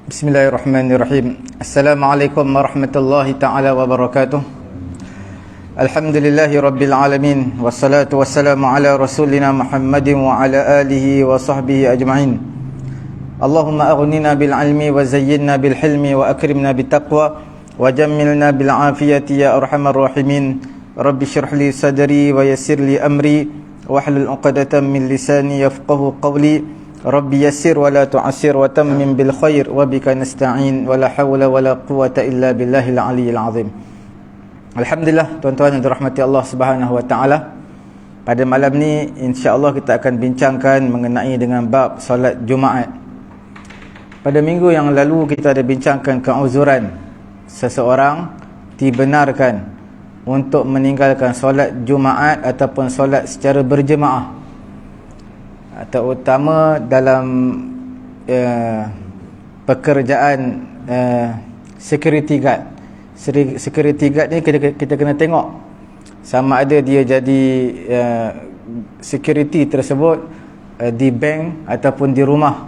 Bismillahirrahmanirrahim. Assalamualaikum warahmatullahi ta'ala wabarakatuh. Alhamdulillahi rabbil alamin. Wassalatu wassalamu ala rasulina Muhammadin wa ala alihi wa sahbihi ajma'in. Allahumma aghnina bil ilmi wa zayyinna bil hilmi wa akrimna bit taqwa wa jammilna bil afiyati ya arhamar rahimin. Rabbi shrah li sadri wa yassir li amri wahlul 'uqdatam min lisani yafqahu qawli. Rabbi yassir wa la tu'assir wa tammim bil khair wa bika nasta'in wa la hawla wa la quwwata illa billahil aliyyil azim. Alhamdulillah, tuan-tuan yang dirahmati Allah Subhanahu wa taala. Pada malam ni insya-Allah kita akan bincangkan mengenai dengan bab solat Jumaat. Pada minggu yang lalu kita ada bincangkan keuzuran seseorang dibenarkan untuk meninggalkan solat Jumaat ataupun solat secara berjemaah, terutama dalam pekerjaan security guard. Security guard ni kita kena tengok sama ada dia jadi security tersebut di bank ataupun di rumah.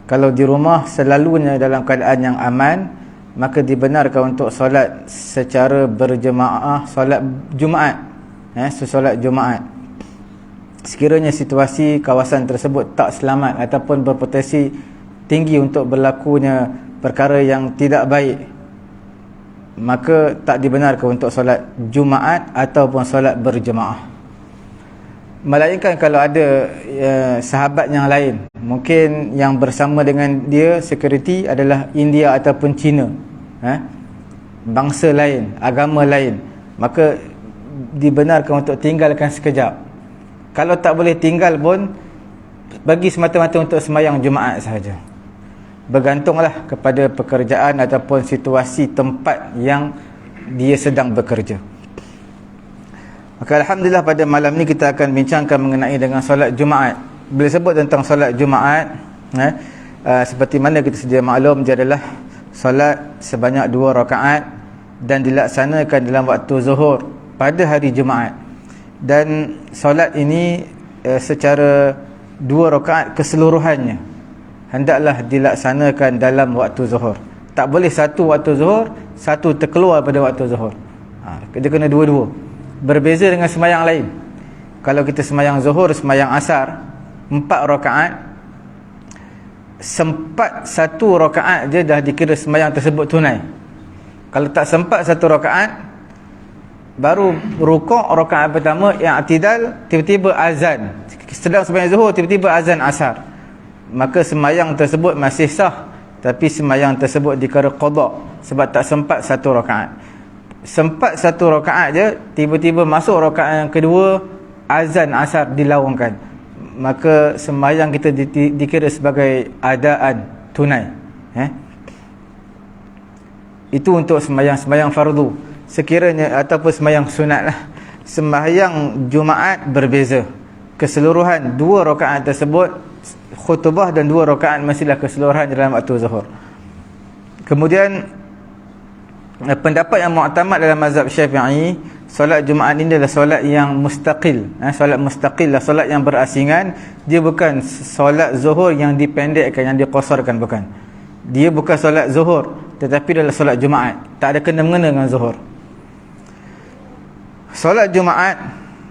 Kalau di rumah selalunya dalam keadaan yang aman, maka dibenarkan untuk solat secara berjemaah, solat Jumaat, solat Jumaat. Sekiranya situasi kawasan tersebut tak selamat ataupun berpotensi tinggi untuk berlakunya perkara yang tidak baik, maka tak dibenarkan untuk solat Jumaat ataupun solat berjemaah. Melainkan kalau ada sahabat yang lain, mungkin yang bersama dengan dia security adalah India ataupun China, bangsa lain, agama lain, maka dibenarkan untuk tinggalkan sekejap. Kalau tak boleh tinggal pun, bagi semata-mata untuk sembahyang Jumaat sahaja. Bergantunglah kepada pekerjaan ataupun situasi tempat yang dia sedang bekerja. Maka Alhamdulillah pada malam ni kita akan bincangkan mengenai dengan solat Jumaat. Bila sebut tentang solat Jumaat, seperti mana kita sedia maklum, dia adalah solat sebanyak 2 rakaat dan dilaksanakan dalam waktu zuhur pada hari Jumaat. Dan solat ini secara 2 rakaat keseluruhannya hendaklah dilaksanakan dalam waktu zuhur. Tak boleh satu waktu zuhur, satu terkeluar pada waktu zuhur. Dia kena dua-dua. Berbeza dengan sembahyang lain. Kalau kita sembahyang zuhur, sembahyang asar 4 rakaat, sempat 1 rakaat je dah dikira sembahyang tersebut tunai. Kalau tak sempat 1 rakaat, baru rukuk rakaat pertama, i'tidal, tiba-tiba azan, sedang sembahyang zuhur, tiba-tiba azan asar, maka sembahyang tersebut masih sah, tapi sembahyang tersebut dikira qada sebab tak sempat 1 rakaat. Sempat 1 rakaat je, tiba-tiba masuk rakaat yang kedua, azan asar dilawangkan, maka sembahyang kita dikira sebagai adaan tunai. Itu untuk sembahyang fardu. Sekiranya ataupun sembahyang sunat lah. Sembahyang Jumaat berbeza. Keseluruhan 2 rakaat tersebut khutbah dan 2 rakaat masihlah keseluruhan dalam waktu zuhur. Kemudian pendapat yang mu'tamad dalam mazhab Syafi'i, solat Jumaat ini adalah solat yang mustaqil. Solat mustaqil lah, solat yang berasingan. Dia bukan solat zuhur yang dipendekkan, yang diqasarkan, bukan. Dia bukan solat zuhur, tetapi adalah solat Jumaat. Tak ada kena-mengena dengan zuhur. Solat Jumaat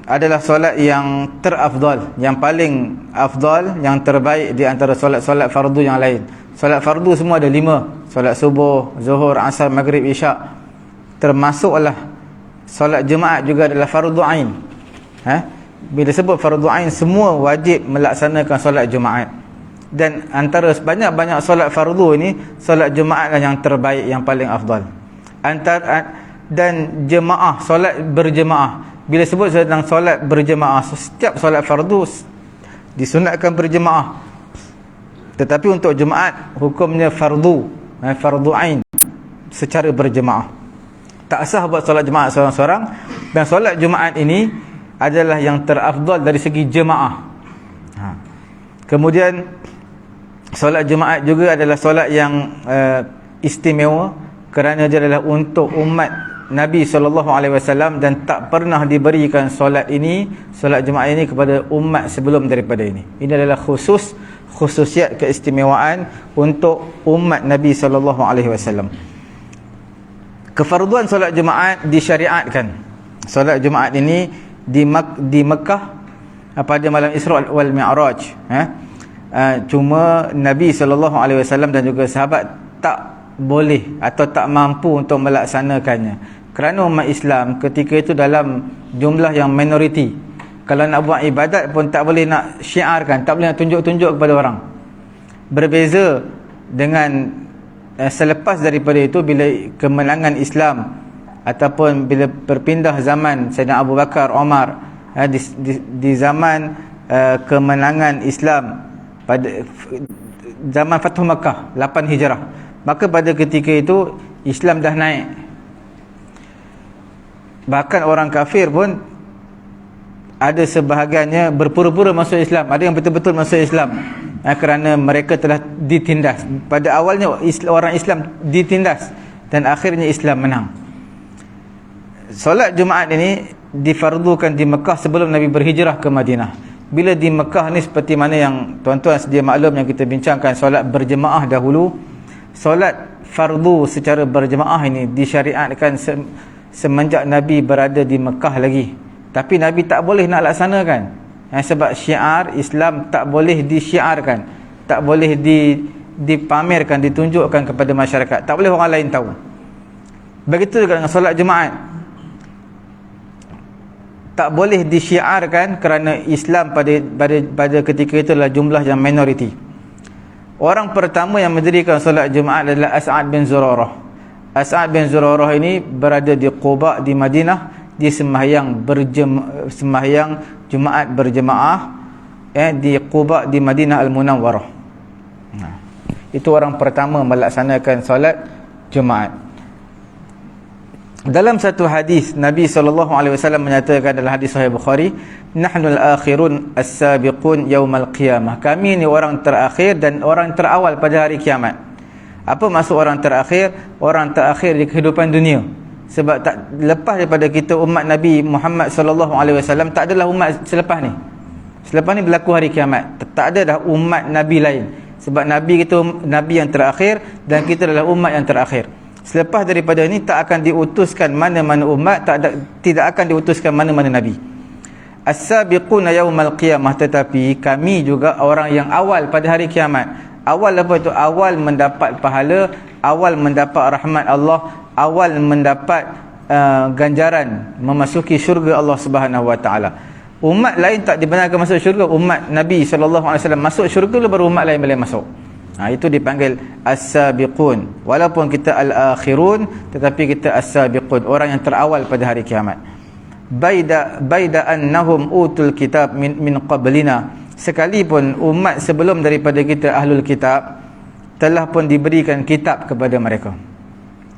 adalah solat yang terafdal, yang paling afdal, yang terbaik di antara solat-solat fardu yang lain. Solat fardu semua ada 5. Solat subuh, zuhur, asar, maghrib, isyak. Termasuklah solat Jumaat juga adalah fardu ain. Bila sebut fardu ain, semua wajib melaksanakan solat Jumaat. Dan antara banyak-banyak solat fardu ini, solat Jumaat lah yang terbaik, yang paling afdal. Dan jemaah, solat berjemaah. Bila sebut tentang solat berjemaah, setiap solat fardu disunatkan berjemaah, tetapi untuk Jumaat hukumnya fardu, fardu ain, secara berjemaah. Tak sah buat solat Jumaat seorang-seorang. Dan solat Jumaat ini adalah yang terafdal dari segi jemaah. Kemudian solat Jumaat juga adalah solat yang istimewa, kerana dia adalah untuk umat Nabi SAW, dan tak pernah diberikan solat Jumaat ini kepada umat sebelum daripada ini. Ini adalah khusus khususiat keistimewaan untuk umat Nabi SAW. Kefarduan solat Jumaat disyariatkan. Solat Jumaat ini di Mekah pada malam Isra' wal Mi'raj. Cuma Nabi SAW dan juga sahabat tak boleh atau tak mampu untuk melaksanakannya, kerana umat Islam ketika itu dalam jumlah yang minoriti. Kalau nak buat ibadat pun tak boleh nak syiarkan, tak boleh nak tunjuk-tunjuk kepada orang. Berbeza dengan selepas daripada itu, bila kemenangan Islam ataupun bila berpindah zaman Sayyidina Abu Bakar, Omar, di zaman kemenangan Islam pada zaman Fathu Makkah 8 Hijrah, maka pada ketika itu Islam dah naik. Bahkan orang kafir pun ada sebahagiannya berpura-pura masuk Islam, ada yang betul-betul masuk Islam kerana mereka telah ditindas. Pada awalnya orang Islam ditindas dan akhirnya Islam menang. Solat Jumaat ini difardukan di Mekah sebelum Nabi berhijrah ke Madinah. Bila di Mekah ni, seperti mana yang tuan-tuan sedia maklum yang kita bincangkan, solat berjemaah dahulu. Solat fardu secara berjemaah ini disyariatkan semenjak Nabi berada di Mekah lagi. Tapi Nabi tak boleh nak laksanakan, sebab syiar Islam tak boleh disyiarkan, tak boleh dipamerkan, ditunjukkan kepada masyarakat, tak boleh orang lain tahu. Begitu juga dengan solat Jumaat, tak boleh disyiarkan kerana Islam pada ketika itu adalah jumlah yang minoriti. Orang pertama yang mendirikan solat Jumaat adalah As'ad bin Zurarah. As'ad bin Zurarah ini berada di Quba di Madinah. Dia sembahyang Jumaat berjemaah di Quba di Madinah Al-Munawwarah. Itu orang pertama melaksanakan solat Jumaat. Dalam satu hadis Nabi SAW menyatakan dalam hadis Sahih Bukhari, "Nahnu al-akhirun as-sabiqun yaumal qiyamah." Kami ni orang terakhir dan orang terawal pada hari kiamat. Apa maksud orang terakhir? Orang terakhir di kehidupan dunia. Sebab tak lepas daripada kita umat Nabi Muhammad SAW, tak adalah umat selepas ni. Selepas ni berlaku hari kiamat, tak ada dah umat Nabi lain. Sebab Nabi kita Nabi yang terakhir dan kita adalah umat yang terakhir. Selepas daripada ini tak akan diutuskan mana-mana umat, tidak akan diutuskan mana-mana Nabi. As-sabiquna yaumal qiyamah, tetapi kami juga orang yang awal pada hari kiamat. Awal apa itu? Awal mendapat pahala, awal mendapat rahmat Allah, awal mendapat ganjaran memasuki syurga Allah Subhanahu Wa Taala. Umat lain tak dibenarkan masuk syurga. Umat Nabi SAW masuk syurga, baru umat lain boleh masuk. Itu dipanggil as-sabiqun. Walaupun kita al-akhirun, tetapi kita as-sabiqun, orang yang terawal pada hari kiamat. Baida annahum utul kitab min qablina, sekalipun umat sebelum daripada kita ahlul kitab telah pun diberikan kitab kepada mereka.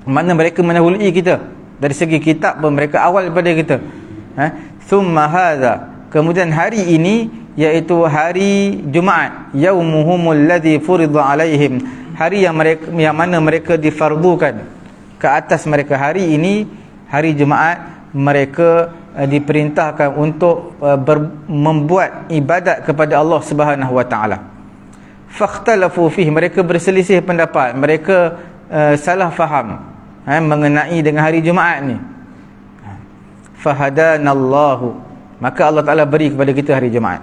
Mana mereka mendahului kita dari segi kitab pun mereka awal daripada kita. Thumma hadha, kemudian hari ini, iaitu hari Jumaat, yaumuhumul ladzi furida alaihim, hari yang mana mereka difardukan ke atas mereka. Hari ini, hari Jumaat, mereka diperintahkan untuk membuat ibadat kepada Allah Subhanahu Wa Taala. Fakhtalafu fihi, mereka berselisih pendapat, mereka salah faham mengenai dengan hari Jumaat ni. Fahadanallahu, maka Allah Taala beri kepada kita hari Jumaat.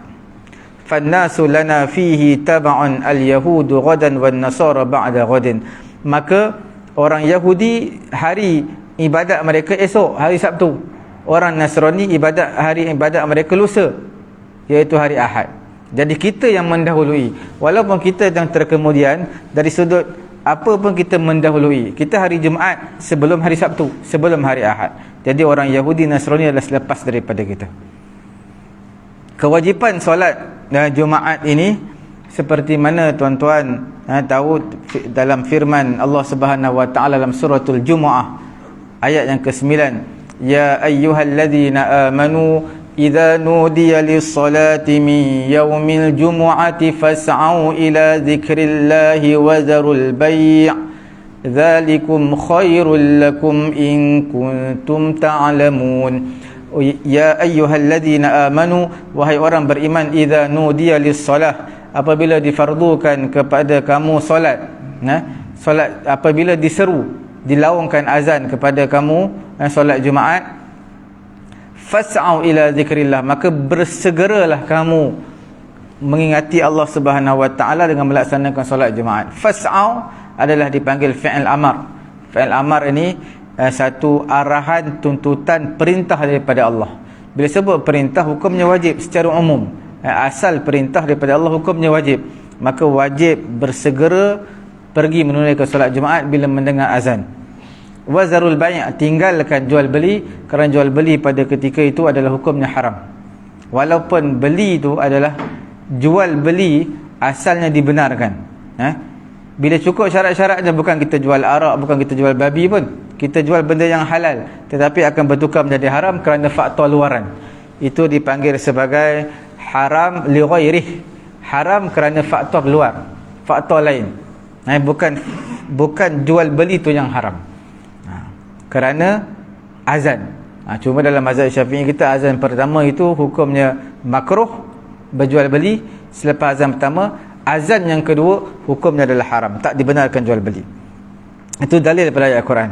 Fannasu lana fihi tab'un al-yahudu ghadan wan nasara ba'da ghadin, maka orang Yahudi hari ibadat mereka esok, hari Sabtu. Orang Nasrani hari ibadat mereka lusa, iaitu hari Ahad. Jadi kita yang mendahului, walaupun kita yang terkemudian dari sudut apa pun kita mendahului. Kita hari Jumaat sebelum hari Sabtu, sebelum hari Ahad. Jadi orang Yahudi Nasrani adalah selepas daripada kita. Kewajipan solat Jumaat ini, seperti mana tuan-tuan tahu dalam firman Allah Subhanahu Wa Taala dalam suratul Jumu'ah ayat yang ke-9, ya ayyuhalladzina amanu idza nudiya lis-salati min yaumil jumu'ati fas'au ila dzikrillahi wa dzarul bai' dzalikum khairul lakum in kuntum ta'lamun. Ya ayyuhalladzina amanu, wahai orang beriman, idza nudiya lis-salah, apabila difardukan kepada kamu solat, solat apabila diseru, dilaungkan azan kepada kamu solat Jumaat, fas'au ila zikrillah, maka bersegeralah kamu mengingati Allah Subhanahu wa taala dengan melaksanakan solat Jumaat. Fas'au adalah dipanggil fi'il amar. Fi'il amar ini satu arahan, tuntutan, perintah daripada Allah. Bila sebut perintah, hukumnya wajib secara umum. Asal perintah daripada Allah, hukumnya wajib. Maka wajib bersegera pergi menunaikan solat Jumaat bila mendengar azan. Wazarul bai', tinggalkan jual beli, kerana jual beli pada ketika itu adalah hukumnya haram. Walaupun beli itu adalah jual beli asalnya dibenarkan. Bila cukup syarat-syaratnya, bukan kita jual arak, bukan kita jual babi pun, kita jual benda yang halal, tetapi akan bertukar menjadi haram kerana faktor luaran. Itu dipanggil sebagai haram li ghairih. Haram kerana faktor luar, faktor lain. Bukan jual beli itu yang haram. Kerana azan. Cuma dalam mazhab Syafi'i kita, azan pertama itu hukumnya makruh berjual beli. Selepas azan pertama, azan yang kedua hukumnya adalah haram, tak dibenarkan jual beli. Itu dalil daripada ayat Quran.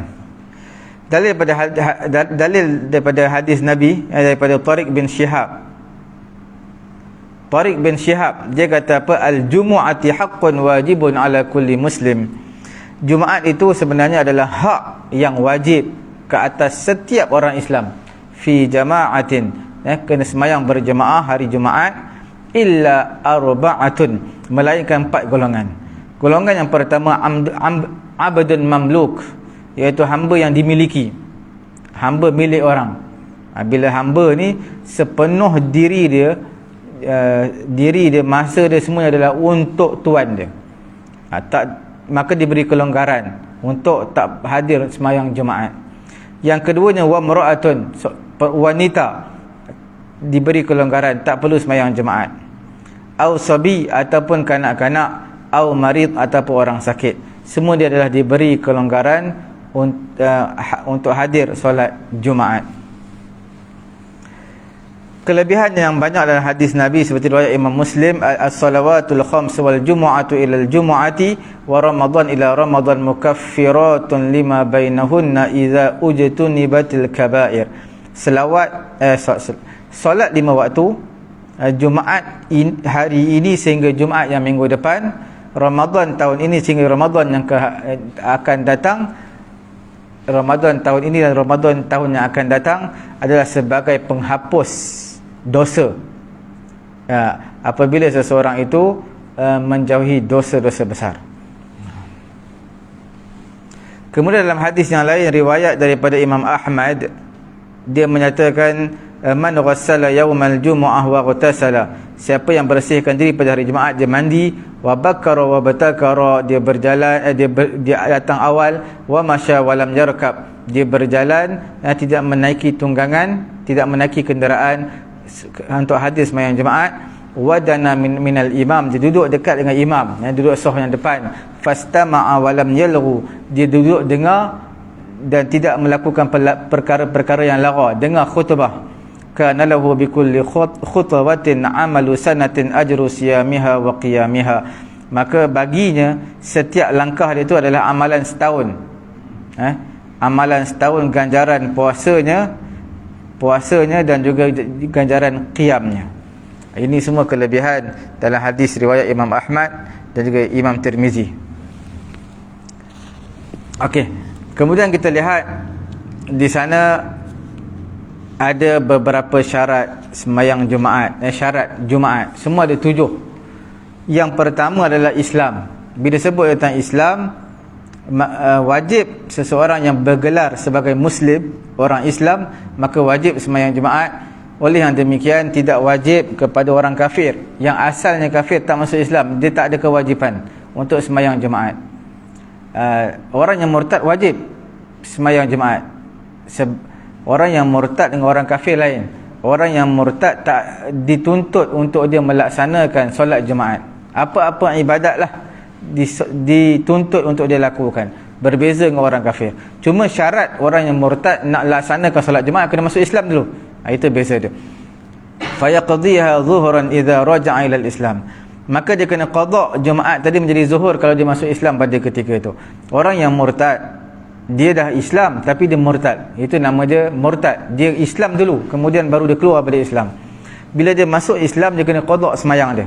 Dalil daripada hadis Nabi, daripada Tariq bin Shihab. Tariq bin Shihab, dia kata apa? Al-jumu'ati haqqun wajibun ala kulli muslim. Jumaat itu sebenarnya adalah hak yang wajib ke atas setiap orang Islam. Fi jama'atin, kena semayang berjemaah hari Jumaat, illa arba'atun, melainkan 4 golongan. Golongan yang pertama, abdun mamluk, iaitu hamba yang dimiliki, hamba milik orang. Bila hamba ni sepenuh diri dia, masa dia semuanya adalah untuk tuan dia, maka diberi kelonggaran untuk tak hadir semayang Jumaat. Yang keduanya, wa mar'atun, wanita, diberi kelonggaran, tak perlu semayang Jumaat. Au sabi, ataupun kanak-kanak, au marid, ataupun orang sakit. Semua dia adalah diberi kelonggaran untuk hadir solat Jumaat. Kelebihan yang banyak dalam hadis Nabi seperti riwayat Imam Muslim, as-salawatul khams wal jumu'atu ila al-jumu'ati wa ramadan ila ramadan mukaffiratun lima bainahunna idza ujtunibatil kaba'ir. Solat 5 waktu, Jumaat hari ini sehingga Jumaat yang minggu depan, Ramadan tahun ini sehingga Ramadan yang akan datang, Ramadan tahun ini dan Ramadan tahun yang akan datang adalah sebagai penghapus dosa, apabila seseorang itu menjauhi dosa-dosa besar. Kemudian dalam hadis yang lain, riwayat daripada Imam Ahmad, dia menyatakan, man ghassala yawmal jumu'ah wa ghatasala, siapa yang bersihkan diri pada hari Jumaat, dia mandi, wa bakara wa batakara, dia berjalan, dia datang awal, wa masya wa lam yarkab, dia berjalan, tidak menaiki tunggangan, tidak menaiki kenderaan untuk hadir sembahyang Jumaat. Wadana minal imam, dia duduk dekat dengan imam, duduk saf yang depan. Fastama'a wa lam yalghu, dia duduk dengar dan tidak melakukan perkara-perkara yang lara, dengar khutbah. Kana lahu bi kulli khutwatin amalu sanatin ajru siyamiha wa qiyamiha, maka baginya setiap langkah dia itu adalah amalan setahun. Amalan setahun, ganjaran puasanya dan juga ganjaran qiyamnya. Ini semua kelebihan dalam hadis riwayat Imam Ahmad dan juga Imam Tirmizi. Okey, kemudian kita lihat di sana ada beberapa syarat sembahyang Jumaat, syarat Jumaat. Semua ada 7. Yang pertama adalah Islam. Bila sebut tentang Islam, wajib seseorang yang bergelar sebagai Muslim, orang Islam, maka wajib sembahyang Jumaat. Oleh yang demikian, tidak wajib kepada orang kafir yang asalnya kafir, tak masuk Islam, dia tak ada kewajipan untuk sembahyang Jumaat. Orang yang murtad wajib sembahyang Jumaat. Orang yang murtad dengan orang kafir lain. Orang yang murtad tak dituntut untuk dia melaksanakan solat Jumaat. Apa-apa ibadat lah dituntut untuk dia lakukan, berbeza dengan orang kafir. Cuma syarat orang yang murtad nak laksanakan solat Jumaat kena masuk Islam dulu. Itu beza dia. Fayaqdiha zuhran idza raja'a ila al-Islam, maka dia kena qada Jumaat tadi menjadi zuhur kalau dia masuk Islam pada ketika itu. Orang yang murtad, dia dah Islam tapi dia murtad, itu nama dia murtad. Dia Islam dulu kemudian baru dia keluar daripada Islam. Bila dia masuk Islam, dia kena qada sembahyang dia.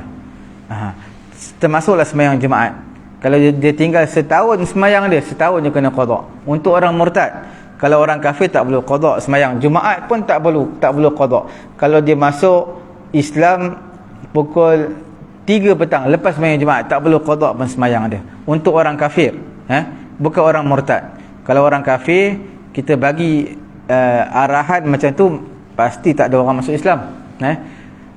Termasuklah sembahyang Jumaat. Kalau dia tinggal setahun sembahyang dia, setahun dia kena qada. Untuk orang murtad, kalau orang kafir tak perlu qada sembahyang Jumaat pun tak perlu qada. Kalau dia masuk Islam pukul 3 petang lepas sembahyang Jumaat, tak perlu qada pun sembahyang dia. Untuk orang kafir, bukan orang murtad. Kalau orang kafir, kita bagi arahan macam tu, pasti tak ada orang masuk Islam.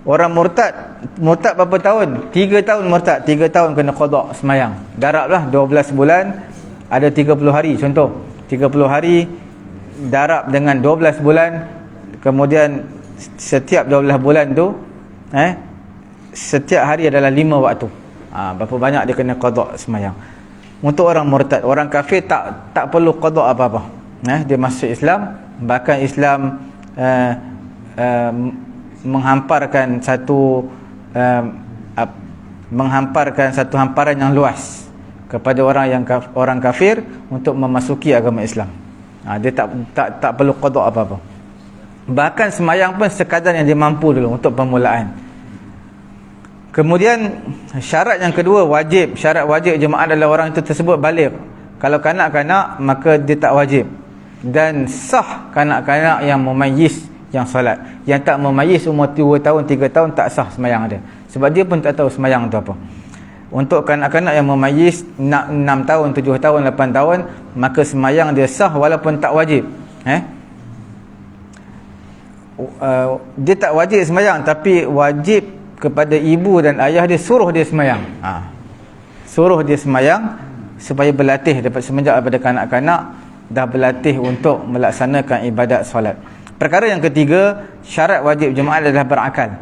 Orang murtad berapa tahun? 3 tahun murtad, 3 tahun kena qada sembahyang. Darablah 12 bulan ada 30 hari contoh. 30 hari darab dengan 12 bulan, kemudian setiap 12 bulan tu setiap hari adalah 5 waktu. Berapa banyak dia kena qada sembahyang. Untuk orang murtad, orang kafir tak perlu qada apa-apa. Dia masuk Islam, bahkan Islam menghamparkan satu hamparan yang luas kepada orang kafir untuk memasuki agama Islam. Dia tak perlu qada apa-apa. Bahkan sembahyang pun sekadar yang dia mampu dulu untuk permulaan. Kemudian syarat yang kedua, syarat wajib Jumaat adalah orang itu tersebut baligh. Kalau kanak-kanak maka dia tak wajib. Dan sah kanak-kanak yang memayyiz yang solat. Yang tak memayyiz umur 2 tahun 3 tahun tak sah sembahyang dia, sebab dia pun tak tahu sembahyang tu apa. Untuk kanak-kanak yang memayyiz 6 tahun 7 tahun 8 tahun, maka sembahyang dia sah walaupun tak wajib. Dia tak wajib sembahyang, tapi wajib kepada ibu dan ayah dia, suruh dia sembahyang. Suruh dia sembahyang supaya berlatih semenjak daripada kanak-kanak dah berlatih untuk melaksanakan ibadat solat. Perkara yang ketiga, syarat wajib Jumaat adalah berakal.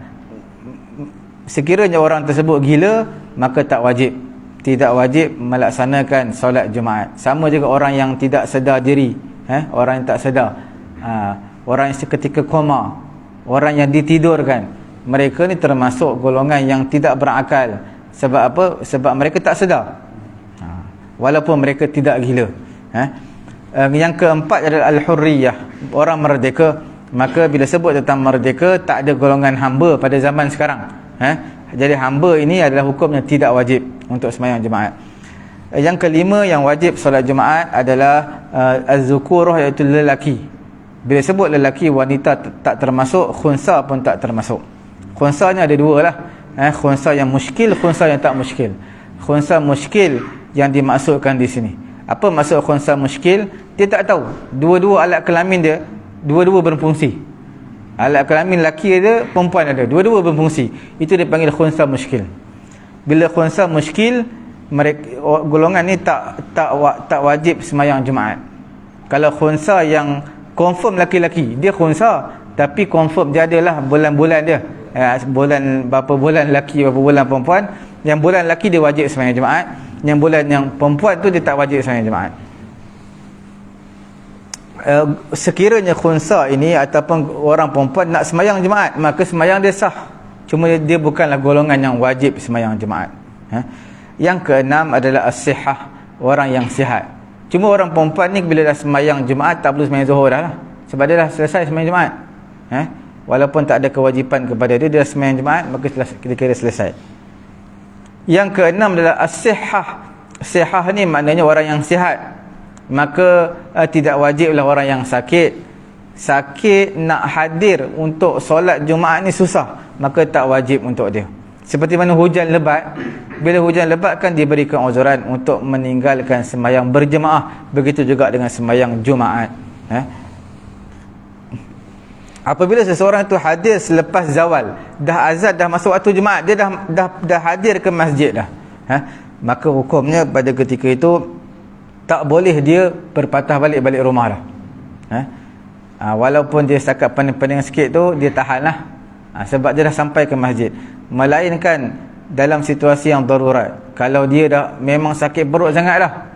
Sekiranya orang tersebut gila, maka tak wajib, tidak wajib melaksanakan solat Jumaat. Sama juga orang yang tidak sedar diri, orang yang tak sedar, orang yang seketika koma, orang yang ditidurkan, mereka ni termasuk golongan yang tidak berakal. Sebab apa? Sebab mereka tak sedar, walaupun mereka tidak gila. Yang keempat adalah al-hurriyah, orang merdeka. Maka bila sebut tentang merdeka, tak ada golongan hamba pada zaman sekarang. Jadi hamba ini adalah hukumnya tidak wajib untuk sembahyang Jumaat. Yang kelima yang wajib solat Jumaat adalah az-zukurah, iaitu lelaki. Bila sebut lelaki, wanita tak termasuk, khunsa pun tak termasuk. Khunsa ni ada dua lah, khunsa yang muskil, khunsa yang tak muskil. Khunsa muskil yang dimaksudkan di sini. Apa maksud khunsa muskil? Dia tak tahu dua-dua alat kelamin dia, dua-dua berfungsi. Alat kelamin lelaki ada, perempuan ada, dua-dua berfungsi. Itu dipanggil khunsa muskil. Bila khunsa muskil, mereka golongan ni tak wajib sembahyang Jumaat. Kalau khunsa yang confirm laki-laki, dia khunsa tapi confirm dia adalah bulan-bulan dia, bulan berapa bulan lelaki, berapa bulan perempuan. Yang bulan lelaki dia wajib sembahyang Jumaat, yang bulan yang perempuan tu dia tak wajib sembahyang Jumaat. Sekiranya khunsa ini ataupun orang perempuan nak sembahyang Jumaat, maka sembahyang dia sah, cuma dia bukanlah golongan yang wajib sembahyang Jumaat. Yang keenam adalah as-sihah, orang yang sihat. Cuma orang perempuan ni bila dah sembahyang Jumaat tak perlu sembahyang Zuhur dah, sebab dia dah selesai sembahyang Jumaat. Walaupun tak ada kewajipan kepada dia, dia dah sembahyang Jumaat, maka kira-kira selesai. Yang keenam adalah as-sihah. Sihah ni maknanya orang yang sihat. Maka tidak wajiblah orang yang sakit nak hadir untuk solat Jumaat ni susah, maka tak wajib untuk dia. Seperti mana hujan lebat, bila hujan lebat kan diberikan uzuran untuk meninggalkan sembahyang berjemaah. Begitu juga dengan sembahyang Jumaat. Apabila seseorang itu hadir selepas zawal, dah azan, dah masuk waktu Jumaat, dia dah hadir ke masjid dah, maka hukumnya pada ketika itu tak boleh dia berpatah balik rumah dah. Walaupun dia setakat pening-pening sikit tu, dia tahan lah, sebab dia dah sampai ke masjid. Melainkan dalam situasi yang darurat, kalau dia dah memang sakit perut sangat dah.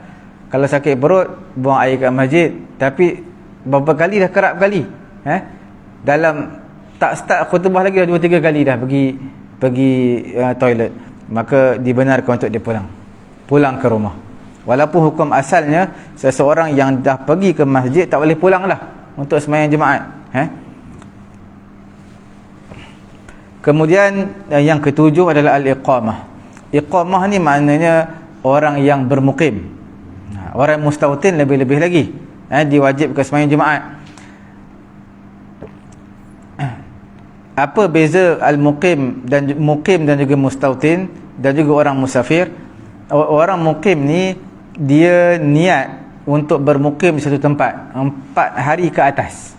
Kalau sakit perut, buang air kat masjid. Tapi berapa kali dah, kerap kali, dalam tak start khutbah lagi dah 2-3 kali dah pergi toilet. maka dibenarkan untuk dia pulang ke rumah. Walaupun hukum asalnya seseorang yang dah pergi ke masjid tak boleh pulang dah untuk sembahyang Jumaat. Kemudian yang ketujuh adalah al-iqamah. Iqamah ni maknanya orang yang bermukim. Orang mustautin lebih-lebih lagi, diwajibkan sembahyang Jumaat. Apa beza al-muqim dan juga mustautin dan juga orang musafir? Orang mukim ni dia niat untuk bermukim di satu tempat 4 hari ke atas.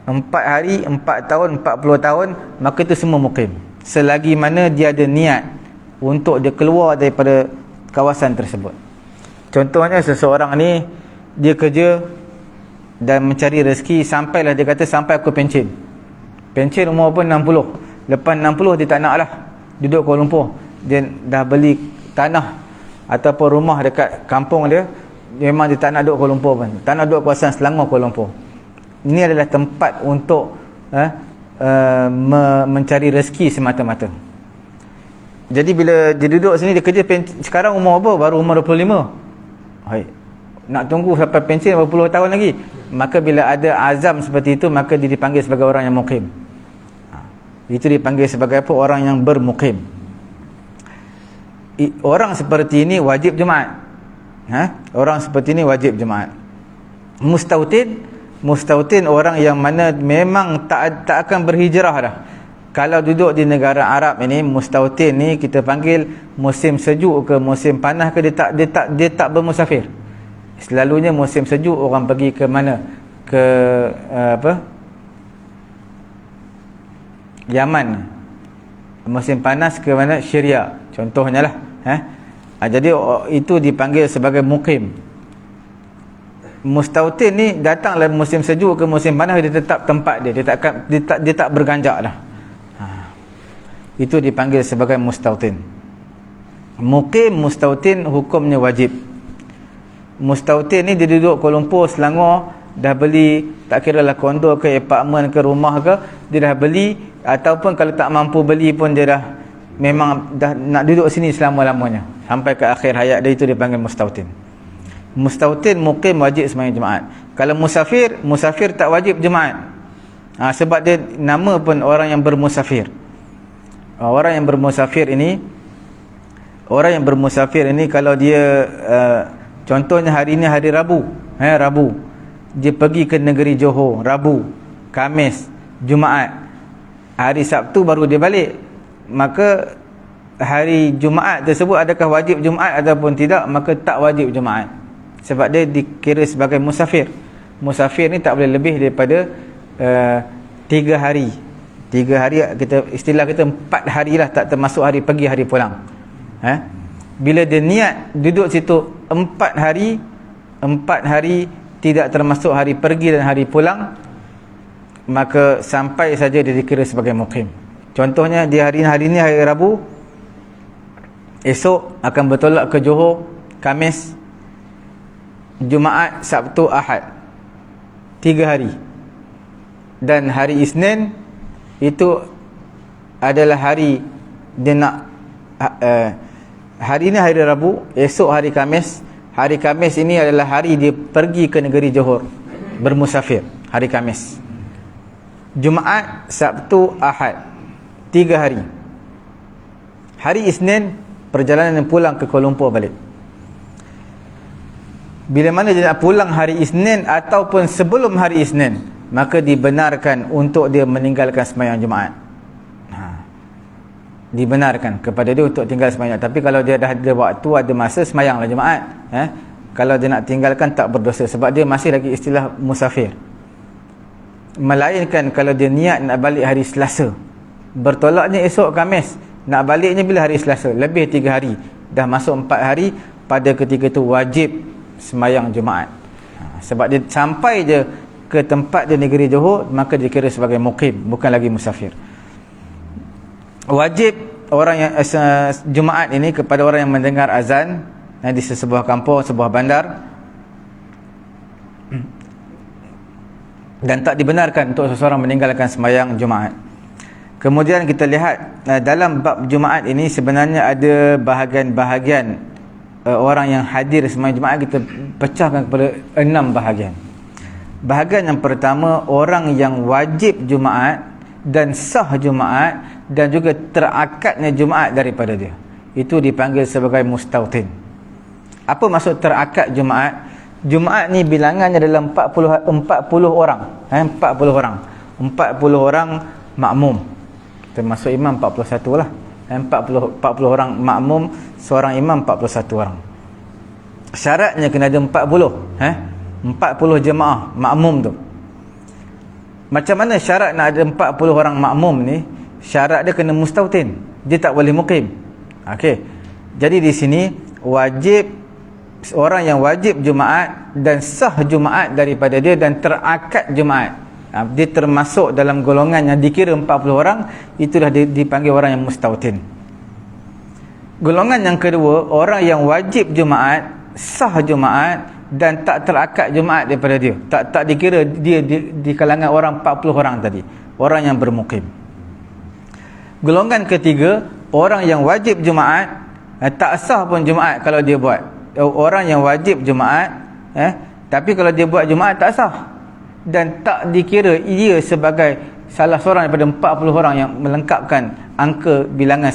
4 hari, 4 tahun, 40 tahun, maka itu semua mukim. Selagi mana dia ada niat untuk dia keluar daripada kawasan tersebut. Contohnya seseorang ni dia kerja dan mencari rezeki, sampailah dia kata sampai aku pencen umur pun 60. Lepas 60 dia tak nak lah duduk Kuala Lumpur. Dia dah beli tanah ataupun rumah dekat kampung dia. Memang dia tak nak duduk Kuala Lumpur pun, tak nak duduk kawasan Selangor, Kuala Lumpur. Ini adalah tempat untuk mencari rezeki semata-mata. Jadi bila dia duduk sini, dia kerja sekarang umur apa? Baru umur 25. Hai, nak tunggu sampai pension berpuluh tahun lagi. Maka bila ada azam seperti itu, maka dia dipanggil sebagai orang yang mukim. Itu dipanggil sebagai apa? Orang yang bermukim. Orang seperti ini wajib Jumaat. Orang seperti ini wajib Jumaat. Mustautin orang yang mana memang tak akan berhijrah dah. Kalau duduk di negara Arab ini, mustautin ni kita panggil musim sejuk ke musim panas ke, dia tak bermusafir. Selalunya musim sejuk orang pergi ke mana? Ke Yaman. Musim panas ke mana? Syria contohnya lah. Jadi itu dipanggil sebagai mukim. Mustautin ni datanglah musim sejuk ke musim panas, dia tetap tempat dia. Dia tak berganjak dah. Itu dipanggil sebagai mustautin. Mukim, mustautin hukumnya wajib. Mustautin ni dia duduk Kuala Lumpur, Selangor, dah beli tak kira lah kondo ke apartmen ke rumah ke, dia dah beli, ataupun kalau tak mampu beli pun dia dah memang dah nak duduk sini selama-lamanya sampai ke akhir hayat dia. Itu dipanggil mustautin. Mustautin mukim wajib sembahyang Jumaat. Kalau musafir tak wajib Jumaat. Sebab dia nama pun orang yang bermusafir. Orang yang bermusafir ini kalau dia contohnya hari ini hari Rabu, Rabu dia pergi ke negeri Johor, Rabu, Khamis, Jumaat, hari Sabtu baru dia balik, maka hari Jumaat tersebut adakah wajib Jumaat ataupun tidak? Maka tak wajib Jumaat, sebab dia dikira sebagai musafir. Musafir ni tak boleh lebih daripada 3 hari. 3 hari, istilah kita 4 hari lah, tak termasuk hari pergi hari pulang. Bila dia niat duduk situ 4 hari tidak termasuk hari pergi dan hari pulang, maka sampai saja dia dikira sebagai mukim. Contohnya di hari ini hari Rabu, esok akan bertolak ke Johor, Khamis, Jumaat, Sabtu, Ahad, 3 hari. Dan hari Isnin itu adalah hari dia nak hari ini hari Rabu, esok hari Khamis. Hari Khamis ini adalah hari dia pergi ke negeri Johor, bermusafir hari Khamis. Jumaat, Sabtu, Ahad, 3 hari. Hari Isnin perjalanan pulang ke Kuala Lumpur balik. Bila mana dia nak pulang hari Isnin ataupun sebelum hari Isnin, maka dibenarkan untuk dia meninggalkan sembahyang Jumaat. Dibenarkan kepada dia untuk tinggal sembahyang. Tapi kalau dia dah ada waktu, ada masa, sembahyanglah Jumaat. Kalau dia nak tinggalkan tak berdosa, sebab dia masih lagi istilah musafir. Melainkan kalau dia niat nak balik hari Selasa, bertolaknya esok Khamis, nak baliknya bila hari Selasa, lebih 3 hari, dah masuk 4 hari, pada ketika itu wajib sembahyang Jumaat. Sebab dia sampai je ke tempat di negeri Johor, maka dikira sebagai mukim, bukan lagi musafir. Wajib orang yang Jumaat ini kepada orang yang mendengar azan di sebuah kampung, sebuah bandar, dan tak dibenarkan untuk seseorang meninggalkan sembahyang Jumaat. Kemudian kita lihat dalam bab Jumaat ini sebenarnya ada bahagian-bahagian orang yang hadir sembahyang Jumaat kita pecahkan kepada 6 bahagian. Bahagian yang pertama, orang yang wajib Jumaat dan sah Jumaat dan juga terakadnya Jumaat daripada dia. Itu dipanggil sebagai mustautin. Apa maksud terakad Jumaat? Jumaat ni bilangannya dalam 40 orang. 40 orang. 40 orang makmum. Termasuk imam 41 lah. 40 orang makmum, seorang imam 41 orang. Syaratnya kena ada 40 jemaah makmum tu. Macam mana syarat nak ada 40 orang makmum ni? Syarat dia kena mustautin. Dia tak boleh mukim. Okey. Jadi di sini wajib, orang yang wajib Jumaat dan sah Jumaat daripada dia dan terakad Jumaat. Dia termasuk dalam golongan yang dikira 40 orang, itulah dipanggil orang yang mustautin. Golongan yang kedua, orang yang wajib Jumaat, sah Jumaat dan tak terakad Jumaat daripada dia. Tak dikira dia di kalangan orang 40 orang tadi, orang yang bermukim. Golongan ketiga, orang yang wajib Jumaat, tak sah pun Jumaat kalau dia buat. Orang yang wajib Jumaat, tapi kalau dia buat Jumaat tak sah. Dan tak dikira ia sebagai salah seorang daripada 40 orang yang melengkapkan angka bilangan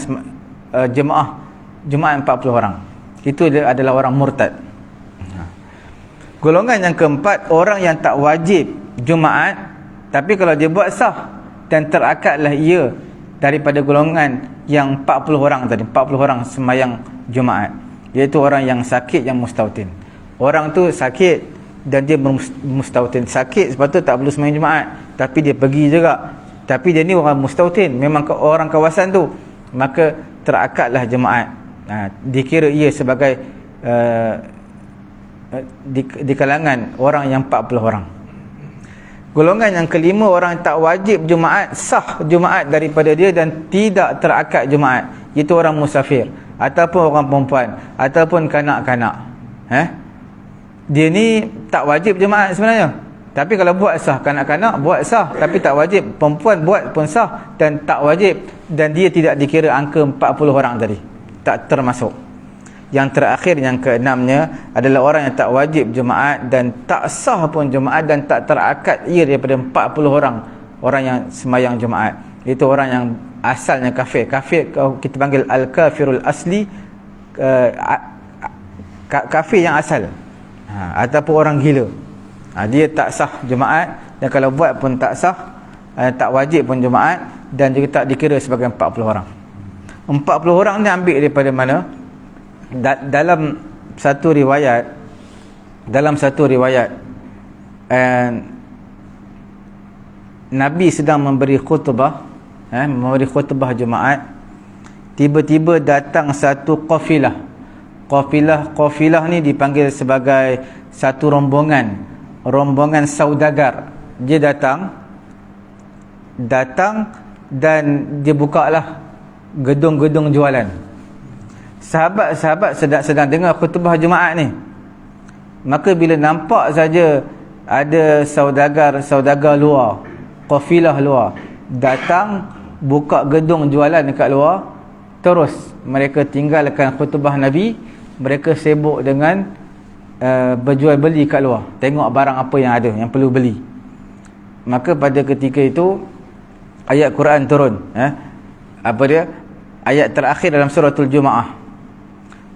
jemaah Jumaat 40 orang. Itu adalah orang murtad. Golongan yang keempat, orang yang tak wajib Jumaat, tapi kalau dia buat sah dan terakadlah ia daripada golongan yang 40 orang tadi, 40 orang sembahyang Jumaat, iaitu orang yang sakit, yang mustautin. Orang tu sakit dan dia mustautin. Sakit sebab tu tak perlu sembahyang Jumaat, tapi dia pergi juga. Tapi dia ni orang mustautin, memang orang kawasan tu, maka terakadlah Jumaat. Dikira ia sebagai di kalangan orang yang 40 orang. Golongan yang kelima, orang tak wajib Jumaat, sah Jumaat daripada dia dan tidak terakad Jumaat, itu orang musafir ataupun orang perempuan ataupun kanak-kanak. Dia ni tak wajib Jumaat sebenarnya, tapi kalau buat sah. Kanak-kanak buat sah tapi tak wajib. Perempuan buat pun sah dan tak wajib, dan dia tidak dikira angka 40 orang tadi, tak termasuk. Yang terakhir, yang keenamnya, adalah orang yang tak wajib Jumaat dan tak sah pun Jumaat dan tak terakad ia daripada 40 orang yang sembahyang Jumaat. Itu orang yang asalnya kafir. Kafir kita panggil al-kafirul asli, kafir yang asal, ataupun orang gila. Dia tak sah Jumaat, dan kalau buat pun tak sah, tak wajib pun Jumaat, dan juga tak dikira sebagai 40 orang. 40 orang ni ambil daripada mana? Dalam satu riwayat, Nabi sedang memberi khutbah, Jumaat. Tiba-tiba datang satu qafilah. Qafilah ni dipanggil sebagai satu rombongan saudagar. Dia datang dan dia bukalah gedung-gedung jualan. Sahabat-sahabat sedang dengar khutbah Jumaat ni. Maka bila nampak saja ada saudagar luar, qafilah luar datang, buka gedung jualan dekat luar, terus mereka tinggalkan khutbah Nabi, mereka sibuk dengan berjual beli kat luar, tengok barang apa yang ada, yang perlu beli. Maka pada ketika itu ayat Quran turun. Apa dia? Ayat terakhir dalam suratul Jumaah.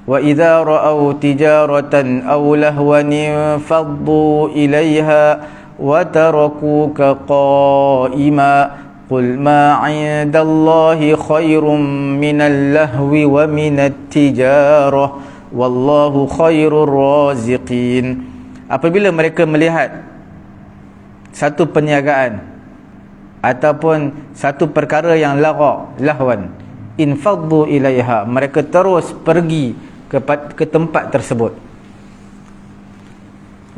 Wa idza ra'au tijaratan aw lahwan faddu ilaiha wa tarakuka qa'ima qul ma 'indallahi khairum minal lahwi wa minat tijarah wallahu khairur raziqin. Apabila mereka melihat satu perniagaan ataupun satu perkara yang lahwan, infaddu ilaiha, mereka terus pergi ke tempat tersebut.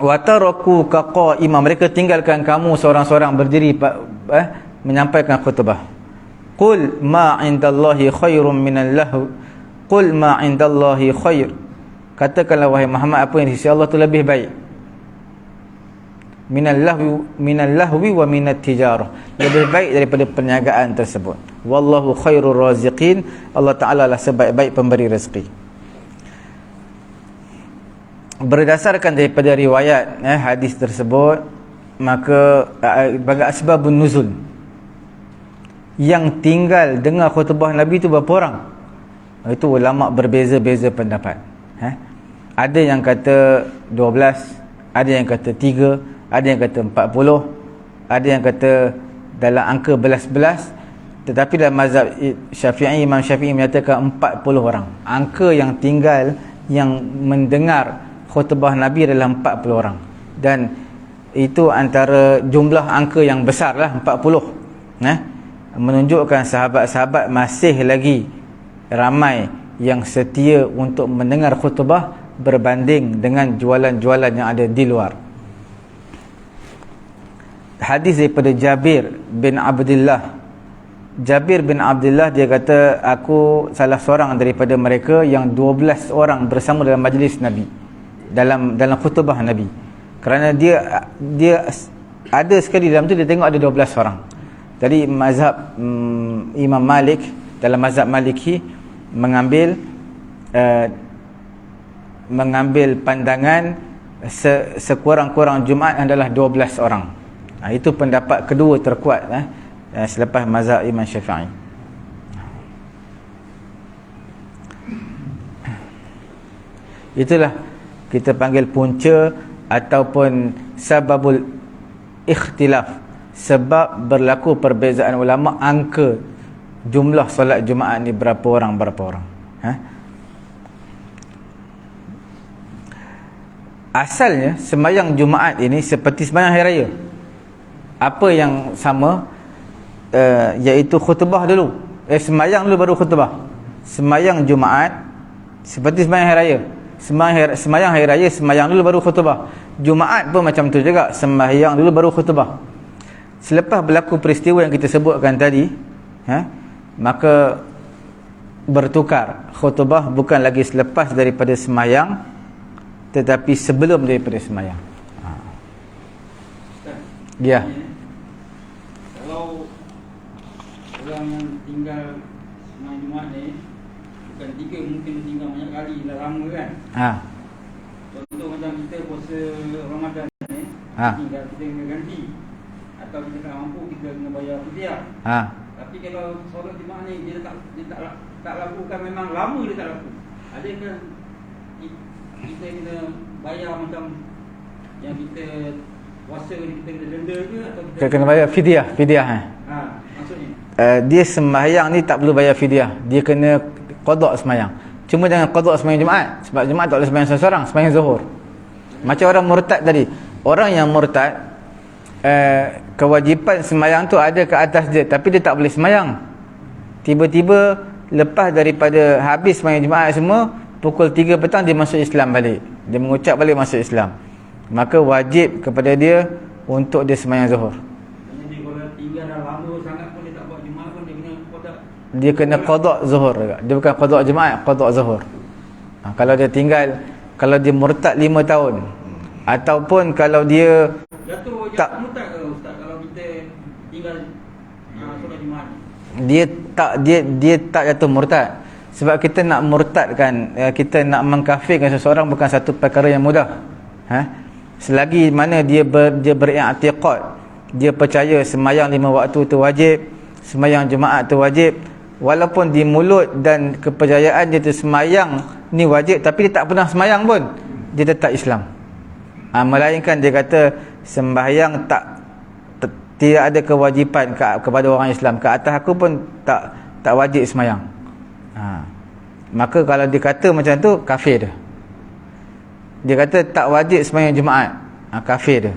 Wa taraku qa'ima, mereka tinggalkan kamu seorang-seorang berdiri menyampaikan khutbah. Qul ma 'indallahi khairum minal lahw, qul ma 'indallahi khair, katakanlah wahai Muhammad, apa yang di sisi Allah itu lebih baik. minal lahwi wa minat tijarah, lebih baik daripada perniagaan tersebut. Wallahu khairur raziqin, Allah Ta'ala lah sebaik-baik pemberi rezeki. Berdasarkan daripada riwayat hadis tersebut, maka bagi asbabun nuzul, yang tinggal dengar khutbah Nabi itu berapa orang? Itu ulama berbeza-beza pendapat. Ada yang kata 12, ada yang kata 3, ada yang kata 40, ada yang kata dalam angka belas-belas. Tetapi dalam mazhab Syafi'i, Imam Syafi'i menyatakan 40 orang. Angka yang tinggal yang mendengar khutbah Nabi adalah 40 orang. Dan itu antara jumlah angka yang besar lah, 40. Menunjukkan sahabat-sahabat masih lagi ramai yang setia untuk mendengar khutbah berbanding dengan jualan-jualan yang ada di luar. Hadis daripada Jabir bin Abdullah. Jabir bin Abdullah dia kata, aku salah seorang daripada mereka yang 12 orang bersama dalam majlis Nabi, dalam khutbah Nabi. Kerana dia ada sekali dalam tu dia tengok ada 12 orang. Jadi mazhab Imam Malik, dalam mazhab Maliki mengambil pandangan sekurang-kurang Jumaat adalah 12 orang. Itu pendapat kedua terkuat selepas mazhab Imam Syafi'i. Itulah kita panggil punca ataupun sababul ikhtilaf, sebab berlaku perbezaan ulama angka jumlah solat Jumaat ni berapa orang. Asalnya sembahyang Jumaat ini seperti sembahyang hari raya. Apa yang sama? Iaitu khutbah dulu. Sembahyang dulu baru khutbah. Sembahyang Jumaat seperti sembahyang hari raya. Sembahyang hari raya, sembahyang dulu baru khutbah. Jumaat pun macam tu juga, sembahyang dulu baru khutbah. Selepas berlaku peristiwa yang kita sebutkan tadi, maka bertukar. Khutbah bukan lagi selepas daripada sembahyang, tetapi sebelum daripada sembahyang. Ya. Kalau orang yang tinggal sembahyang Jumaat ni bukan 3, mungkin tinggal banyak kali, dah lama kan. Contoh macam kita puasa Ramadan ni, tinggal kita kena ganti, atau kita tak mampu, kita kena bayar fidyah. Tapi kalau solat Jumaat ni dia tak lakukan, memang lama dia tak laku, adakah kita kena bayar macam yang kita puasa ni, kita kena denda ke, atau kita kena bayar fidyah? Maksudnya dia sembahyang ni tak perlu bayar fidyah, dia kena qada sembahyang. Cuma jangan qada sembahyang Jumaat, sebab Jumaat tak boleh sembahyang seorang, sembahyang Zuhur. Macam orang murtad tadi. Orang yang murtad, kewajipan sembahyang tu ada ke atas dia, tapi dia tak boleh sembahyang. Tiba-tiba lepas daripada habis sembahyang Jumaat semua, pukul 3 petang dia masuk Islam balik, dia mengucap balik masuk Islam, maka wajib kepada dia untuk dia sembahyang Zuhur. Jadi kalau tinggal dah lama sangat pun dia tak buat Jumaat pun, dia kena qada. Dia kena qada Zuhur juga. Dia bukan qada Jumaat, qada Zuhur. Kalau dia tinggal, kalau dia murtad 5 tahun, ataupun kalau dia jatuh tak murtad ke Ustaz, kalau kita tinggal solat Jumaat? Dia tak jatuh murtad. Sebab kita nak murtadkan, kita nak mengkafirkan seseorang bukan satu perkara yang mudah. Selagi mana dia beriktikad, dia percaya sembahyang 5 waktu tu wajib, sembahyang Jumaat tu wajib, walaupun di mulut dan kepercayaan dia tu sembahyang ni wajib, tapi dia tak pernah sembahyang pun, dia tetap Islam. Melainkan dia kata sembahyang tidak ada kewajipan kepada orang Islam, ke atas aku pun tak wajib sembahyang. Maka kalau dia kata macam tu, kafir dia. Dia kata tak wajib sembahyang Jumaat, kafir dia.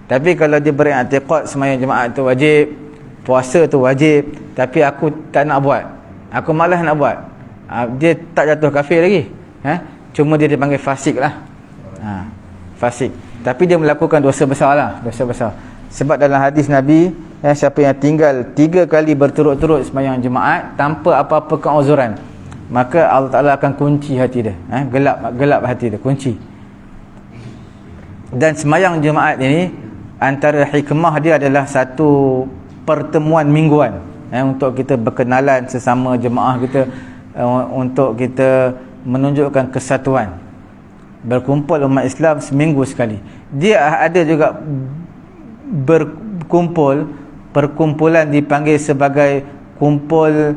Tapi kalau dia beriktikad sembahyang Jumaat tu wajib, puasa tu wajib, tapi aku tak nak buat, aku malas nak buat, dia tak jatuh kafir lagi. Cuma dia dipanggil fasik lah. Fasik. Tapi dia melakukan dosa besar lah, dosa besar. Sebab dalam hadis Nabi, siapa yang tinggal 3 kali berturut-turut sembahyang Jumaat tanpa apa-apa keuzuran, maka Allah Ta'ala akan kunci hati dia, gelap hati dia, kunci. Dan sembahyang Jumaat ini antara hikmah dia adalah satu pertemuan mingguan, untuk kita berkenalan sesama jemaah kita, untuk kita menunjukkan kesatuan. Berkumpul umat Islam seminggu sekali. Dia ada juga berkumpul, perkumpulan dipanggil sebagai kumpul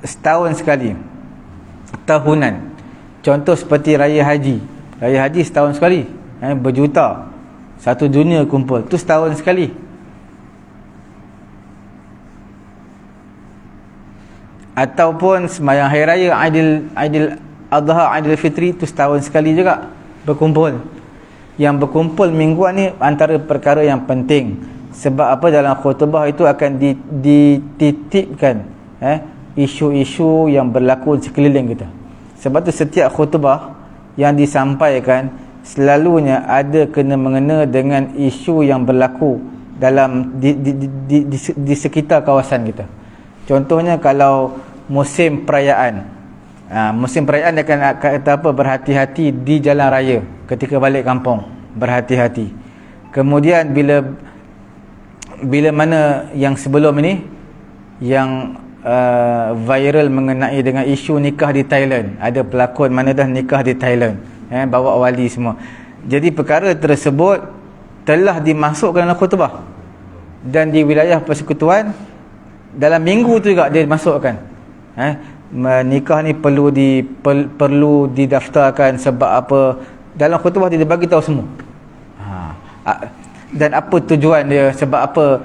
setahun sekali, tahunan. Contoh seperti Raya Haji. Raya Haji setahun sekali, berjuta, satu dunia kumpul, tu setahun sekali. Ataupun sembahyang hari raya Aidil Adha, Aidil Fitri, tu setahun sekali juga berkumpul. Yang berkumpul mingguan ni antara perkara yang penting. Sebab apa? Dalam khutbah itu akan dititipkan isu-isu yang berlaku di sekeliling kita. Sebab tu setiap khutbah yang disampaikan selalunya ada kena-mengena dengan isu yang berlaku dalam di sekitar kawasan kita. Contohnya kalau musim perayaan, musim perayaan dia akan kata apa? Berhati-hati di jalan raya ketika balik kampung, berhati-hati. Kemudian bila mana yang sebelum ini yang viral mengenai dengan isu nikah di Thailand, ada pelakon mana dah nikah di Thailand, bawa wali semua. Jadi perkara tersebut telah dimasukkan dalam khutbah, dan di wilayah persekutuan dalam minggu tu juga dia masukkan. Nikah ni perlu didaftarkan sebab apa, dalam khutbah dia bagi tahu semua. Dan apa tujuan dia, sebab apa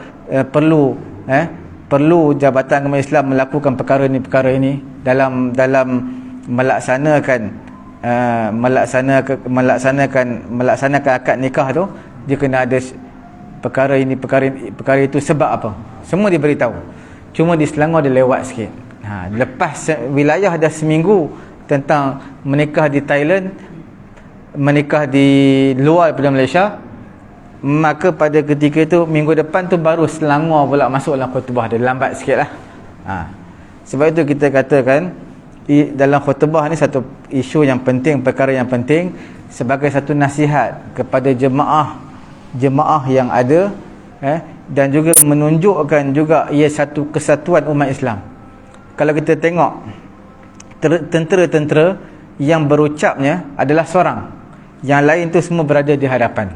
perlu Jabatan Agama Islam melakukan perkara ini dalam melaksanakan akad nikah tu. Dia kena ada perkara itu sebab apa, semua diberitahu. Cuma di Selangor dia lewat sikit. Lepas wilayah dah seminggu tentang menikah di Thailand, menikah di luar daripada Malaysia, maka pada ketika itu minggu depan tu baru Selangor pula masuk dalam khutbah dia. Lambat sikit lah. Sebab itu kita katakan dalam khutbah ni satu isu yang penting, perkara yang penting, sebagai satu nasihat kepada jemaah yang ada, dan juga menunjukkan juga ia satu kesatuan umat Islam. Kalau kita tengok tentera-tentera yang berucapnya adalah seorang, yang lain tu semua berada di hadapan.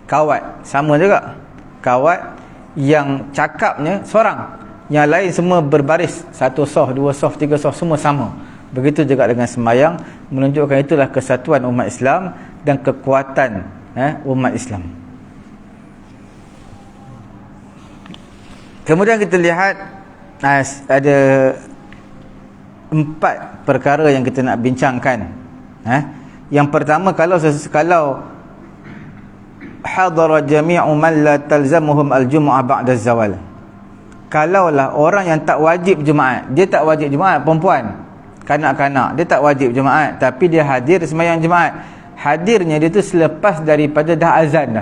Kawat sama juga, kawat yang cakapnya seorang, yang lain semua berbaris, satu sof, dua sof, tiga sof, semua sama. Begitu juga dengan sembahyang, menunjukkan itulah kesatuan umat Islam dan kekuatan umat Islam. Kemudian kita lihat ada 4 perkara yang kita nak bincangkan. Yang pertama, kalau hadara jami'u man la talzamuhum al-jum'ah ba'da az-zawal. Kalaulah orang yang tak wajib Jumaat, dia tak wajib Jumaat, perempuan, kanak-kanak, dia tak wajib Jumaat, tapi dia hadir sembahyang Jumaat. Hadirnya dia tu selepas daripada dah azan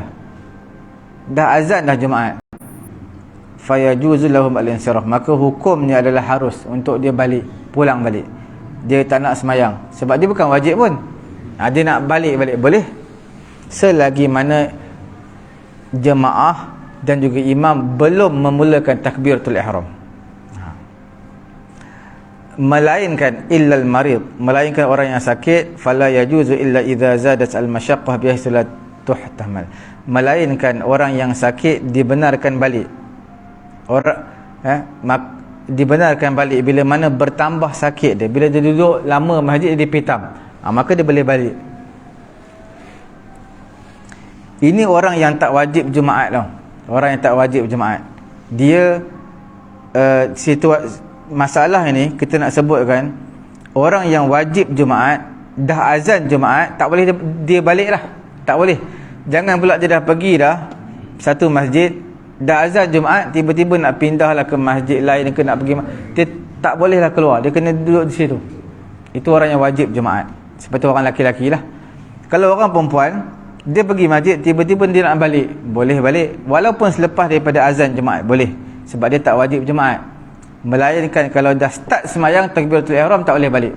dah Jumaat. Fayajuzu lahum al-insiraf, maka hukumnya adalah harus untuk dia pulang balik. Dia tak nak sembahyang sebab dia bukan wajib pun. Dia nak balik boleh, selagi mana jemaah dan juga imam belum memulakan takbiratul ihram. Melainkan illal marid, melainkan orang yang sakit, fala yajuzu illa idza zadat al-masyaqqah bihaitsu la tuhtamal. Melainkan orang yang sakit dibenarkan balik. Dibenarkan balik bila mana bertambah sakit dia. Bila dia duduk lama masjid dia dipitam, maka dia boleh balik. Ini orang yang tak wajib Jumaat tau. Orang yang tak wajib Jumaat, dia masalah ini kita nak sebutkan, orang yang wajib Jumaat, dah azan Jumaat, tak boleh dia balik lah. Tak boleh. Jangan pula dia dah pergi dah satu masjid, dah azan Jumaat, tiba-tiba nak pindah lah ke masjid lain, ke nak pergi, dia tak bolehlah keluar, dia kena duduk di situ. Itu orang yang wajib Jumaat. Seperti orang laki-laki lah. Kalau orang perempuan, dia pergi masjid, tiba-tiba dia nak balik, boleh balik, walaupun selepas daripada azan Jumaat, boleh, sebab dia tak wajib Jumaat. Melainkan kalau dah start sembahyang takbiratul ihram, tak boleh balik.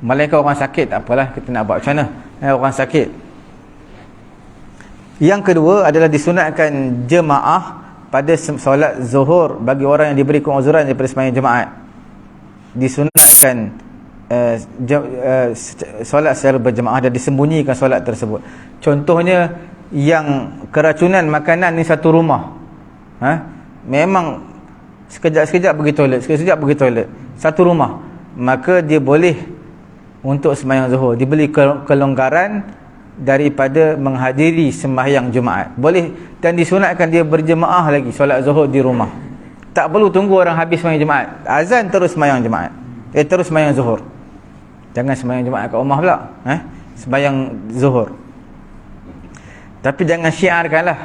Melainkan orang sakit, tak apalah, kita nak buat macam mana, orang sakit. Yang kedua adalah disunatkan jemaah pada solat zuhur bagi orang yang diberi keuzuran daripada sembahyang jemaat. Disunatkan solat secara berjemaah dan disembunyikan solat tersebut. Contohnya yang keracunan makanan ni satu rumah, memang sekejap-sekejap pergi toilet, sekejap-sekejap pergi toilet, satu rumah, maka dia boleh untuk sembahyang zuhur, diberi kelonggaran daripada menghadiri sembahyang Jumaat. Boleh, dan disunatkan dia berjemaah lagi solat zuhur di rumah. Tak perlu tunggu orang habis sembahyang Jumaat, azan terus sembahyang Jumaat, terus sembahyang zuhur. Jangan sembahyang Jumaat kat rumah pula, sembahyang zuhur. Tapi jangan syiarkanlah.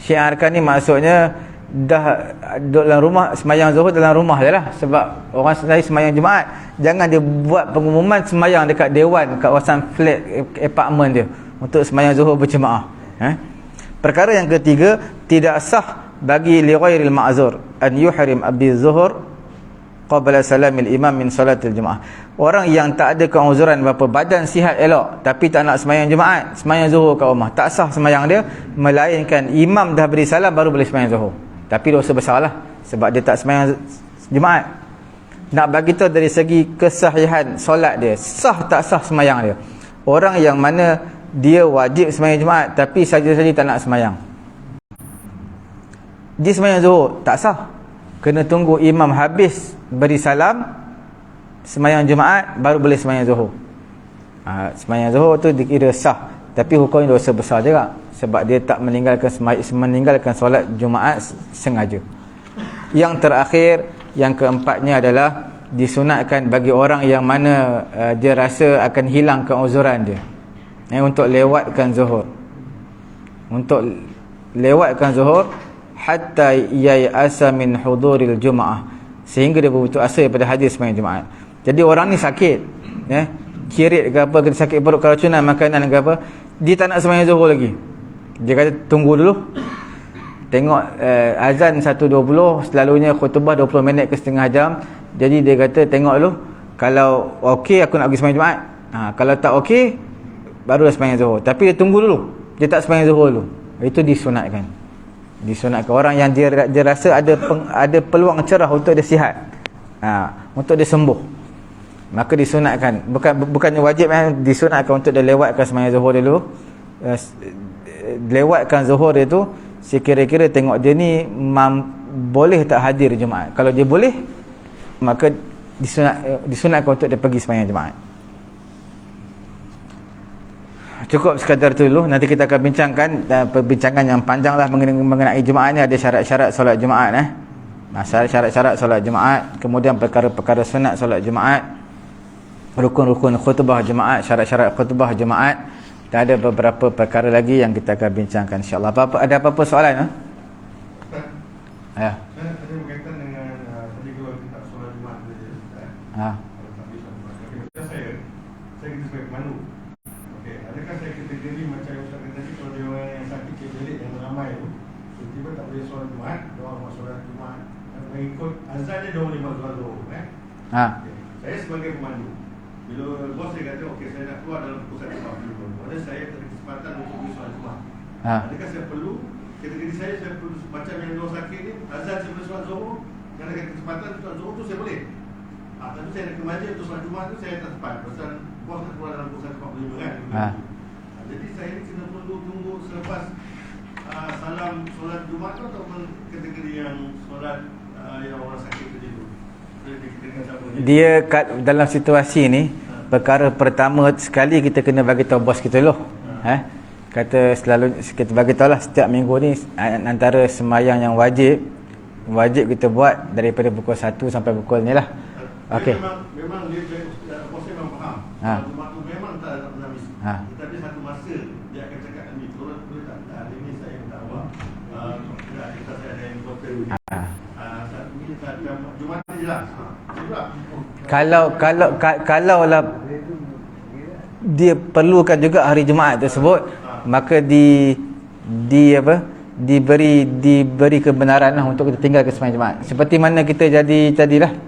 Syiarkan ni maksudnya dah duduk dalam rumah, sembahyang zuhur dalam rumah je lah, sebab orang selain sembahyang Jumaat. Jangan dia buat pengumuman sembahyang dekat dewan, kat kawasan flat, apartment dia, untuk sembahyang zuhur berjemaah. Perkara yang ketiga, tidak sah bagi li ghairil ma'zur an yuhrim abi zuhur qabla salamil imam min salatil jemaah. Orang yang tak ada keuzuran berapa, badan sihat elok tapi tak nak sembahyang Jumaat, sembahyang zuhur kat rumah, tak sah sembahyang dia, melainkan imam dah beri salam baru boleh sembahyang zuhur. Tapi dosa besar lah, sebab dia tak sembahyang Jumaat. Nak bagi tahu dari segi kesahihan solat dia, sah tak sah sembahyang dia. Orang yang mana dia wajib sembahyang Jumaat tapi saja-saja tak nak sembahyang, dia sembahyang zuhur, tak sah. Kena tunggu imam habis beri salam, sembahyang Jumaat, baru boleh sembahyang zuhur. Sembahyang zuhur tu dikira sah, tapi hukumnya dosa besar juga, sebab dia tak meninggalkan solat Jumaat sengaja. Yang terakhir, yang keempatnya adalah disunatkan bagi orang yang mana dia rasa akan hilang keuzuran dia, untuk lewatkan zuhur, hatta ya'asa min huduril Jumaah, sehingga dia berputus asa daripada hadir sembahyang Jumaat. Jadi orang ni sakit, kirit ke apa, kena sakit perut, keracunan makanan ke apa, dia tak nak sembahyang zuhur lagi. Dia kata tunggu dulu, tengok azan 1.20, selalunya khutbah 20 minit ke setengah jam. Jadi dia kata tengok dulu, kalau okey aku nak pergi sembahyang Jumaat, kalau tak okey baru sembahyang zuhur. Tapi dia tunggu dulu, dia tak sembahyang zuhur dulu. Itu disunatkan. Orang yang dia rasa ada peluang cerah untuk dia sihat, untuk dia sembuh, maka disunatkan, bukannya wajib, disunatkan untuk dia lewatkan sembahyang zuhur dulu. Lewatkan zuhur dia tu sekira-kira tengok dia ni boleh tak hadir Jumaat. Kalau dia boleh, maka disunatkan untuk dia pergi sembahyang Jumaat. Cukup sekadar tu dulu. Nanti kita akan bincangkan perbincangan yang panjang lah mengenai Jumaat ni. Ada syarat-syarat solat Jumaat, syarat-syarat solat Jumaat, kemudian perkara-perkara sunat solat Jumaat, rukun-rukun khutbah Jumaat, syarat-syarat khutbah Jumaat, dan ada beberapa perkara lagi yang kita akan bincangkan, insya-Allah. Ada apa-apa soalan? Ya. Saya ada berkaitan dengan tadi kalau kita solat Jumaat saja. Saya kita sebagai pemandu. Okey, adakah saya kategori macam Ustaz kata tadi, kalau dia orang yang sakit jelit yang ramai tu, tiba-tiba tak boleh solat Jumaat, dia orang solat Jumaat mengikut azan dia, dia boleh solat zuhur, Okay. Saya sebagai pemandu, bila bos saya kata okey saya nak keluar dalam pukul 1.40, ada saya berkesempatan untuk pergi solat Jumaat. Adakah saya perlu, kategori saya perlu macam yang dia sakit ni, azan saya boleh solat zuhur, dan ada kesempatan solat zuhur tu saya boleh. Tapi saya nak kemaja untuk solat Jumaat tu saya tak sempat, pasal bos nak keluar dalam pukul 1.45 kan. Jadi saya ni kena perlu tunggu selepas salam solat Jumaat tu, ataupun kategori yang solat yang orang sakit tadi tu. Dia dalam situasi ni, perkara pertama sekali kita kena bagi tahu bos kita dulu. Kata selalu kita bagi tahu lah, setiap minggu ni antara sembahyang yang wajib kita buat daripada pukul 1 sampai pukul ni lah. Okey. Memang dia bos saya memang faham. Jumaat tu memang tak pernah miss. Tetapi satu masa dia akan cakap ni, turun boleh tak? Hari ni saya minta awak. Kita saya ada yang hotel ni. Satu ni Jumaat ni jelas. Kalau lah dia perlukan juga hari Jumaat tersebut, maka diberi kebenaran lah untuk kita tinggal ke sembahyang Jumaat. Seperti mana kita jadi tadilah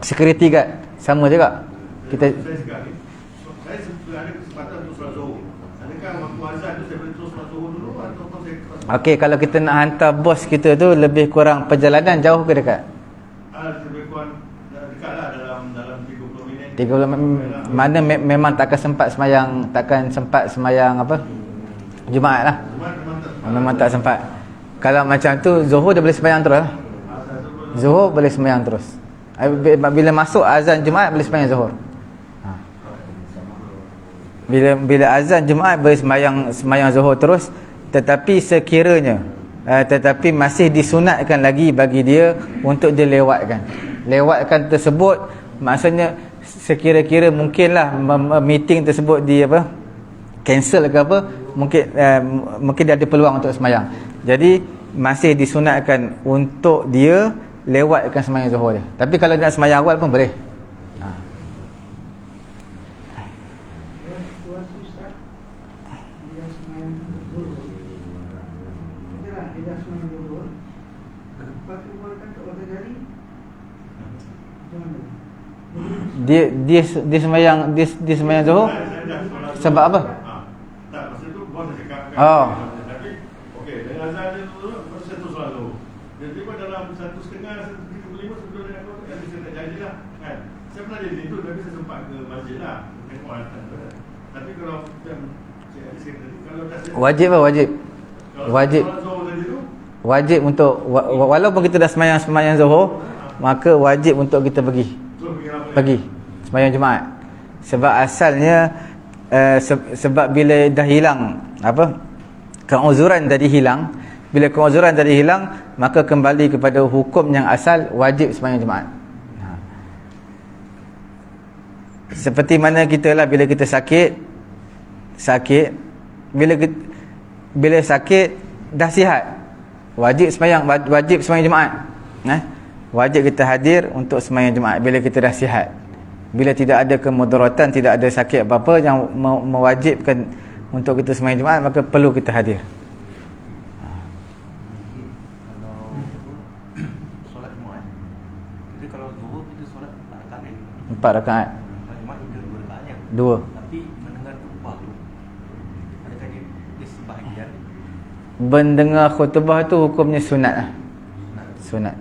security guard, sama juga kita. Saya ada kesempatan untuk solat Zuhur. Adakah waktu azan tu saya boleh terus solat Zuhur dulu ataupun saya Okey, kalau kita nak hantar bos kita tu lebih kurang perjalanan jauh ke dekat? lebih kurang dekatlah dalam 30 minit. 30 mana memang takkan sempat semayang apa? Jumaat lah. Memang tak sempat. Kalau macam tu Zuhur dia boleh sembahyang terus lah. Zuhur boleh sembahyang terus. Bila masuk azan Jumaat boleh sembahyang Zuhur. Bila azan Jumaat boleh sembahyang Zuhur terus, tetapi sekiranya tetapi masih disunatkan lagi bagi dia untuk dia lewatkan tersebut, maksudnya sekira-kira mungkinlah meeting tersebut di apa, cancel ke apa, mungkin dia ada peluang untuk sembahyang. Jadi masih disunatkan untuk dia lewatkan sembahyang Zuhur dia. Tapi kalau dia nak sembahyang awal pun boleh. Dia sembahyang Zuhur sebab apa? Tak, masa tu bos dah cakap. Oh. Tapi okey, dengan azan dia tu saya tu solat Zuhur. Jadi dalam 1.5 sebelum dengan kau tu saya tak janjilah kan. Saya pernah jadi itu tapi saya sempat ke masjid lah. Tengok azan tu. Tapi kalau macam saya tadi kalau dah Wajib apa wajib? Wajib untuk walaupun kita dah sembahyang Zuhur, maka wajib untuk kita pergi sembahyang Jumaat. Sebab asalnya sebab bila dah hilang apa, keuzuran tadi hilang, bila keuzuran tadi hilang, maka kembali kepada hukum yang asal, wajib sembahyang Jumaat. Seperti mana kita lah, bila kita sakit bila sakit dah sihat, wajib sembahyang Jumaat. Wajib kita hadir untuk sembahyang Jumaat bila kita dah sihat. Bila tidak ada kemudaratan, tidak ada sakit apa-apa yang mewajibkan untuk kita sembahyang Jumaat, maka perlu kita hadir. Kalau solat Jumaat, jadi kalau Zuhur kita solat 4 rakaat. 4 rakaat. Jumaat kita 2 rakaat je. 2. Tapi mendengar khutbah tu, adakah dia sebahagian? Mendengar khutbah tu hukumnya sunat lah. Sunat.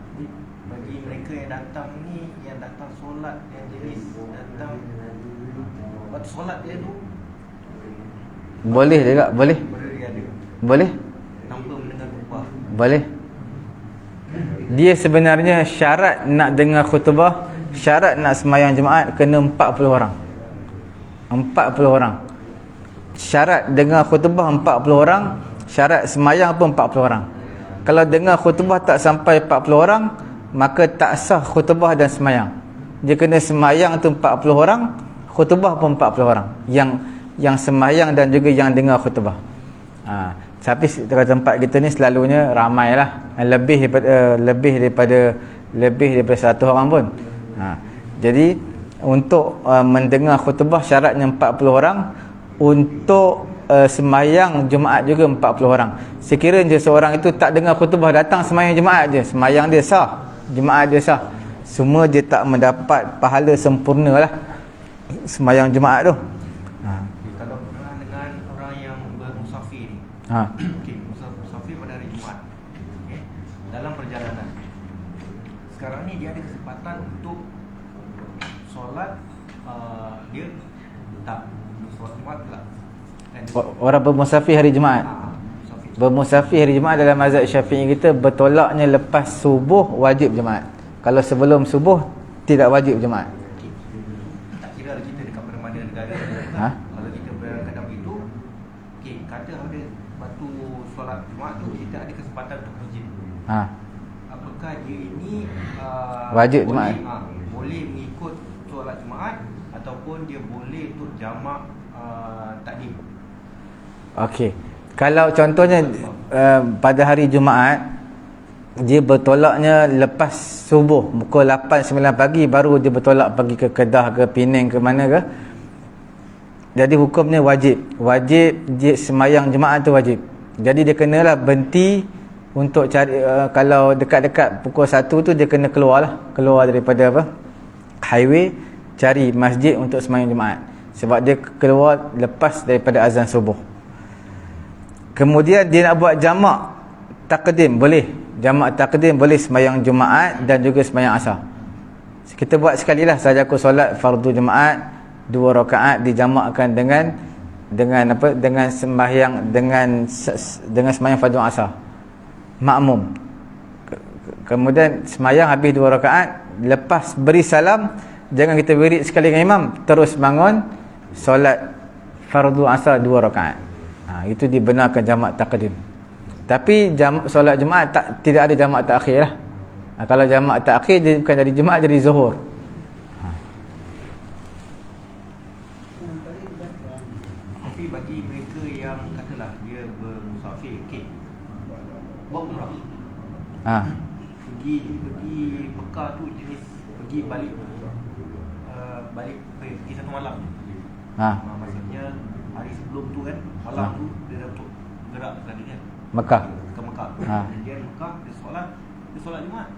Bagi mereka yang datang ni, yang datang solat, yang jenis datang waktu solat dia tu, Boleh juga, boleh. dia ada Boleh. tanpa mendengar khutbah. Boleh. Dia sebenarnya syarat nak dengar khutbah, syarat nak sembahyang Jumaat kena 40 orang. 40 orang. Syarat dengar khutbah 40 orang, syarat sembahyang pun 40 orang. Kalau dengar khutbah tak sampai 40 orang, maka tak sah khutbah dan sembahyang. Dia kena sembahyang tu 40 orang, khutbah pun 40 orang. Yang sembahyang dan juga yang dengar khutbah. Tapi tempat kita ni selalunya ramailah, lebih daripada 100 orang pun. Jadi untuk mendengar khutbah syaratnya 40 orang, untuk sembahyang Jumaat juga 40 orang. Sekiranya seorang itu tak dengar khutbah, datang sembahyang Jumaat je, sembahyang dia sah, Jumaat dia sah, semua dia tak mendapat pahala sempurna lah sembahyang Jumaat tu. Kalau pernah dengan orang yang bermusafir ni, okey, musafir pada hari Jumaat, okey, dalam perjalanan, sekarang ni dia ada kesempatan untuk solat, dia tak solat Jumaat pula. Orang bermusafir hari Jumaat. Musafir. Bermusafir hari Jumaat dalam mazhab Syafi'i kita bertolaknya lepas subuh wajib Jumaat. Kalau sebelum subuh tidak wajib Jumaat. Tak kira kita dekat mana negara. Kalau kita berangkat begitu, okey, kata ada batu solat Jumaat tu, kita ada kesempatan untuk masjid. Apakah dia ini Wajib boleh, Jumaat. Boleh mengikut solat Jumaat ataupun dia boleh untuk jamak takdim? Okey. Kalau contohnya pada hari Jumaat, dia bertolaknya lepas subuh, pukul 8-9 pagi baru dia bertolak pergi ke Kedah ke Penang ke mana ke. Jadi hukumnya wajib. Wajib dia sembahyang Jumaat tu wajib. Jadi dia kenalah berhenti untuk cari, kalau dekat-dekat pukul 1 tu dia kena keluar daripada highway, cari masjid untuk sembahyang Jumaat. sebab dia keluar lepas daripada azan subuh. Kemudian dia nak buat jamak takdim, boleh. Jamak takdim boleh sembahyang Jumaat dan juga sembahyang Asar. Kita buat sekali lah saja aku solat fardu Jumaat 2 rakaat dijamakkan dengan apa? Dengan sembahyang dengan sembahyang fardu Asar. Makmum. Kemudian sembahyang habis 2 rakaat, lepas beri salam jangan kita wirid sekali dengan imam, terus bangun solat fardu Asar 2 rakaat. Itu dibenarkan jamak takdim. Tapi solat Jumaat tidak ada jamak takhir lah. Kalau jamak takhir dia bukan jadi Jumaat, jadi Zuhur. Tapi bagi mereka yang katalah dia bermusafir, okey, buat umrah, pergi Mekah tu jenis pergi balik pergi satu malam. Maksudnya hari sebelum tu kan, malam tu dia untuk gerak tadi kan, Mekah. ke Mekah. Kemudian Mekah dia solat Jumaat.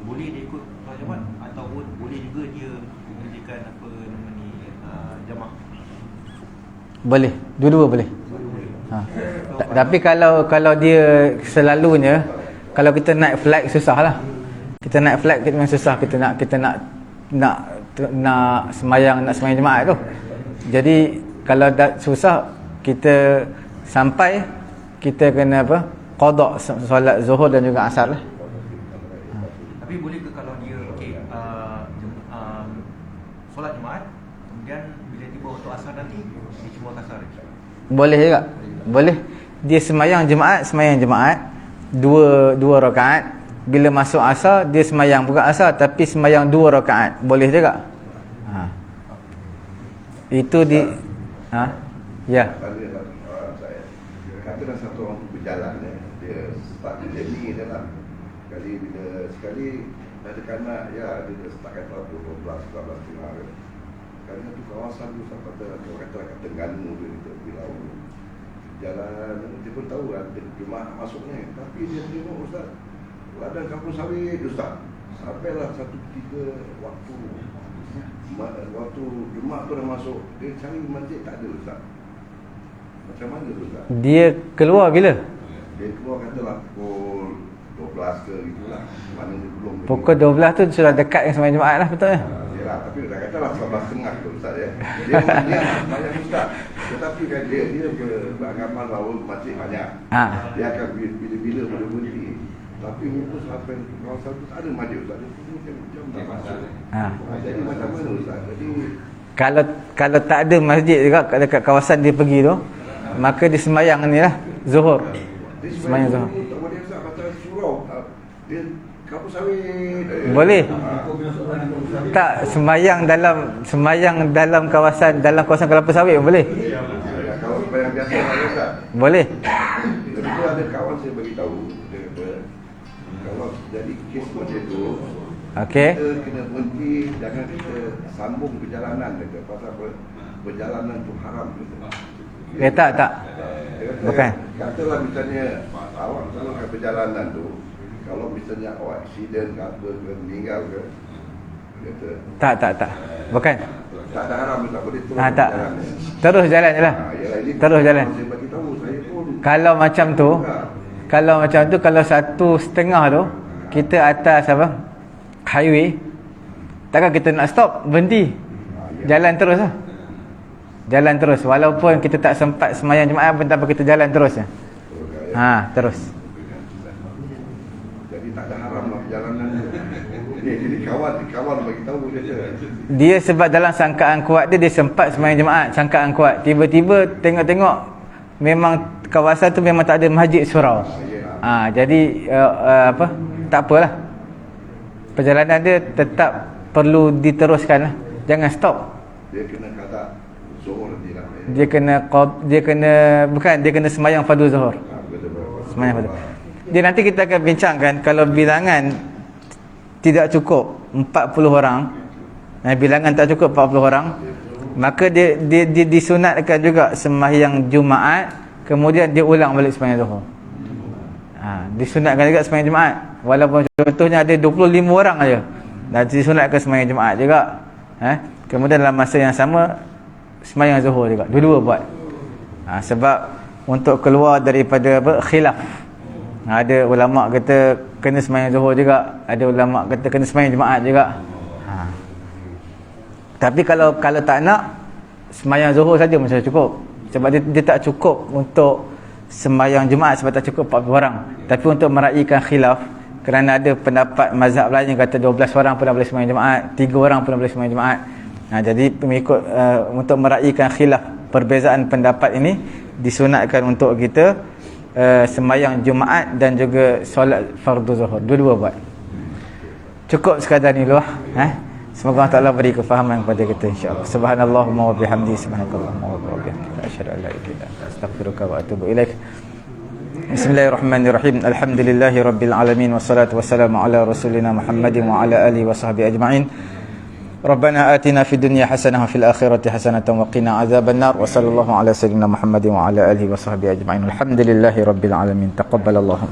Boleh dia ikut solat Jumaat ataupun boleh juga dia mengerjakan apa nama ni jamak. Boleh, dua-dua boleh. Tapi kalau dia selalunya, kalau kita naik flight susah lah. Kita naik flight kita memang susah, kita nak sembahyang Jumaat tu. Jadi kalau dah susah, kita sampai kita kena apa? Qada solat Zuhur dan juga Asar lah. Tapi boleh ke kalau dia solat Jumaat, kemudian bila tiba waktu Asar nanti dia cuma Asar je? Boleh juga. Boleh. Dia sembahyang Jumaat 2 rakaat. Bila masuk Asar dia sembahyang bukan Asar tapi sembahyang 2 rakaat. Boleh juga. Itu di ya. Katalah satu orang berjalan dia start journey dia lah. Sekali ada kanak ya dia start kata 12 tengah kan. Kerana tu kawasan tu sampai kata Terengganu dia bilau jalan dia pun tahu kan Jumaat masuknya, tapi dia tengok ustaz ladang kampung sawit ustaz, sampailah satu ketika waktu Jumaat tu dah masuk, dia cari masjid tak ada ustaz. Macam mana tu ustaz? Dia keluar bila? Dia keluar katalah pukul 12 ke gitulah. Mana dia belum. Pukul 12 tu sudah dekat dengan sembahyang Jumaat lah betul ya? Yalah, tapi dah katalah 11.30 tu ustaz ya. Dia banyak ustaz. Tetapi kan dia beranggapan bahawa masjid banyak. Dia akan bila-bila boleh berhenti. Tapi itu sampai kawasan tu tak ada masjid ustaz. Dia tunggu jam tak masuk. Jadi macam mana ustaz? Jadi kalau tak ada masjid juga dekat kawasan dia pergi tu, maka dia sembahyang ni lah Zuhur. Sembahyang Zuhur. Tak boleh ustaz pasal surau. Dia kampung sawit. Boleh. Tak sembahyang dalam kawasan kelapa sawit pun boleh. Kalau sembahyang biasa boleh ustaz. Boleh. Tapi tu ada kawan saya bagi tahu dia kata kalau jadi kes macam tu, okey. kita kena berhenti, jangan kita sambung perjalanan dia pasal perjalanan tu haram kita. Tak. Bukan. Katalah misalnya awak melakukan perjalanan tu, kalau misalnya awak accident ke apa ke meninggal ke, kata Tak. Bukan. tak ada haram, tak boleh terus Tak. jalan. Terus jalan je lah. Terus jalan. Saya bagi tahu, saya pun Kalau macam tu, kalau 1.5 tu kita atas apa? Highway, takkan kita nak stop, berhenti. Jalan terus lah. Jalan terus walaupun kita tak sempat sembahyang Jumaat pun tak apa, kita jalan terus je. Terus. jadi tak ada haram lah perjalanan tu. Jadi kawan bagi tahu Dia sebab dalam sangkaan kuat dia sempat sembahyang Jumaat, sangkaan kuat. Tiba-tiba tengok memang kawasan tu memang tak ada masjid surau. Jadi tak apalah. Perjalanan dia tetap perlu diteruskan lah. Jangan stop. Dia kena kata Zuhur nanti lah. Dia kena sembahyang fardu Zuhur. Sembahyang fardu. Dia nanti kita akan bincangkan kalau bilangan tidak cukup 40 orang. Bilangan tak cukup 40 orang, maka dia disunatkan juga sembahyang Jumaat, kemudian dia ulang balik sembahyang Zuhur. Disunatkan juga sembahyang Jumaat. Walaupun contohnya ada 25 orang aja, dah disunatkan sembahyang Jumaat juga. kemudian dalam masa yang sama sembahyang zuhur juga, dua-dua buat. Sebab untuk keluar daripada khilaf. Ada ulama kata kena sembahyang zuhur juga, ada ulama kata kena sembahyang Jumaat juga. Tapi kalau tak nak, sembahyang zuhur saja macam cukup. Sebab dia tak cukup untuk sembahyang Jumaat, sebab tak cukup 40 orang. Tapi untuk meraihkan khilaf, kerana ada pendapat mazhab lain yang kata 12 orang pun dah boleh sembahyang Jumaat, 3 orang pun dah boleh sembahyang Jumaat. Jadi pengikut untuk meraihkan khilaf perbezaan pendapat ini, disunatkan untuk kita sembahyang Jumaat dan juga solat fardu zuhur, dua-dua buat. Cukup sekadar ni dulu. Semoga Allah Taala beri kefahaman kepada kita, insya-Allah. Subhanallahumma wa bihamdi, subhanakallahumma wa bihamdika, asyhadu an la ilaha illa anta, astaghfiruka wa atubu ilaik. Bismillahirrahmanirrahim. Alhamdulillahirabbil alamin, wassalatu wassalamu ala rasulina Muhammadin wa ala alihi wa sahbihi ajma'in. Rabbana atina fid dunya hasanah wa fil akhirati hasanatan wa qina adzabannar. Wa sallallahu ala sayyidina Muhammadin wa ala alihi wa sahbihi ajma'in. Alhamdulillahirabbil alamin. Taqabbalallahu.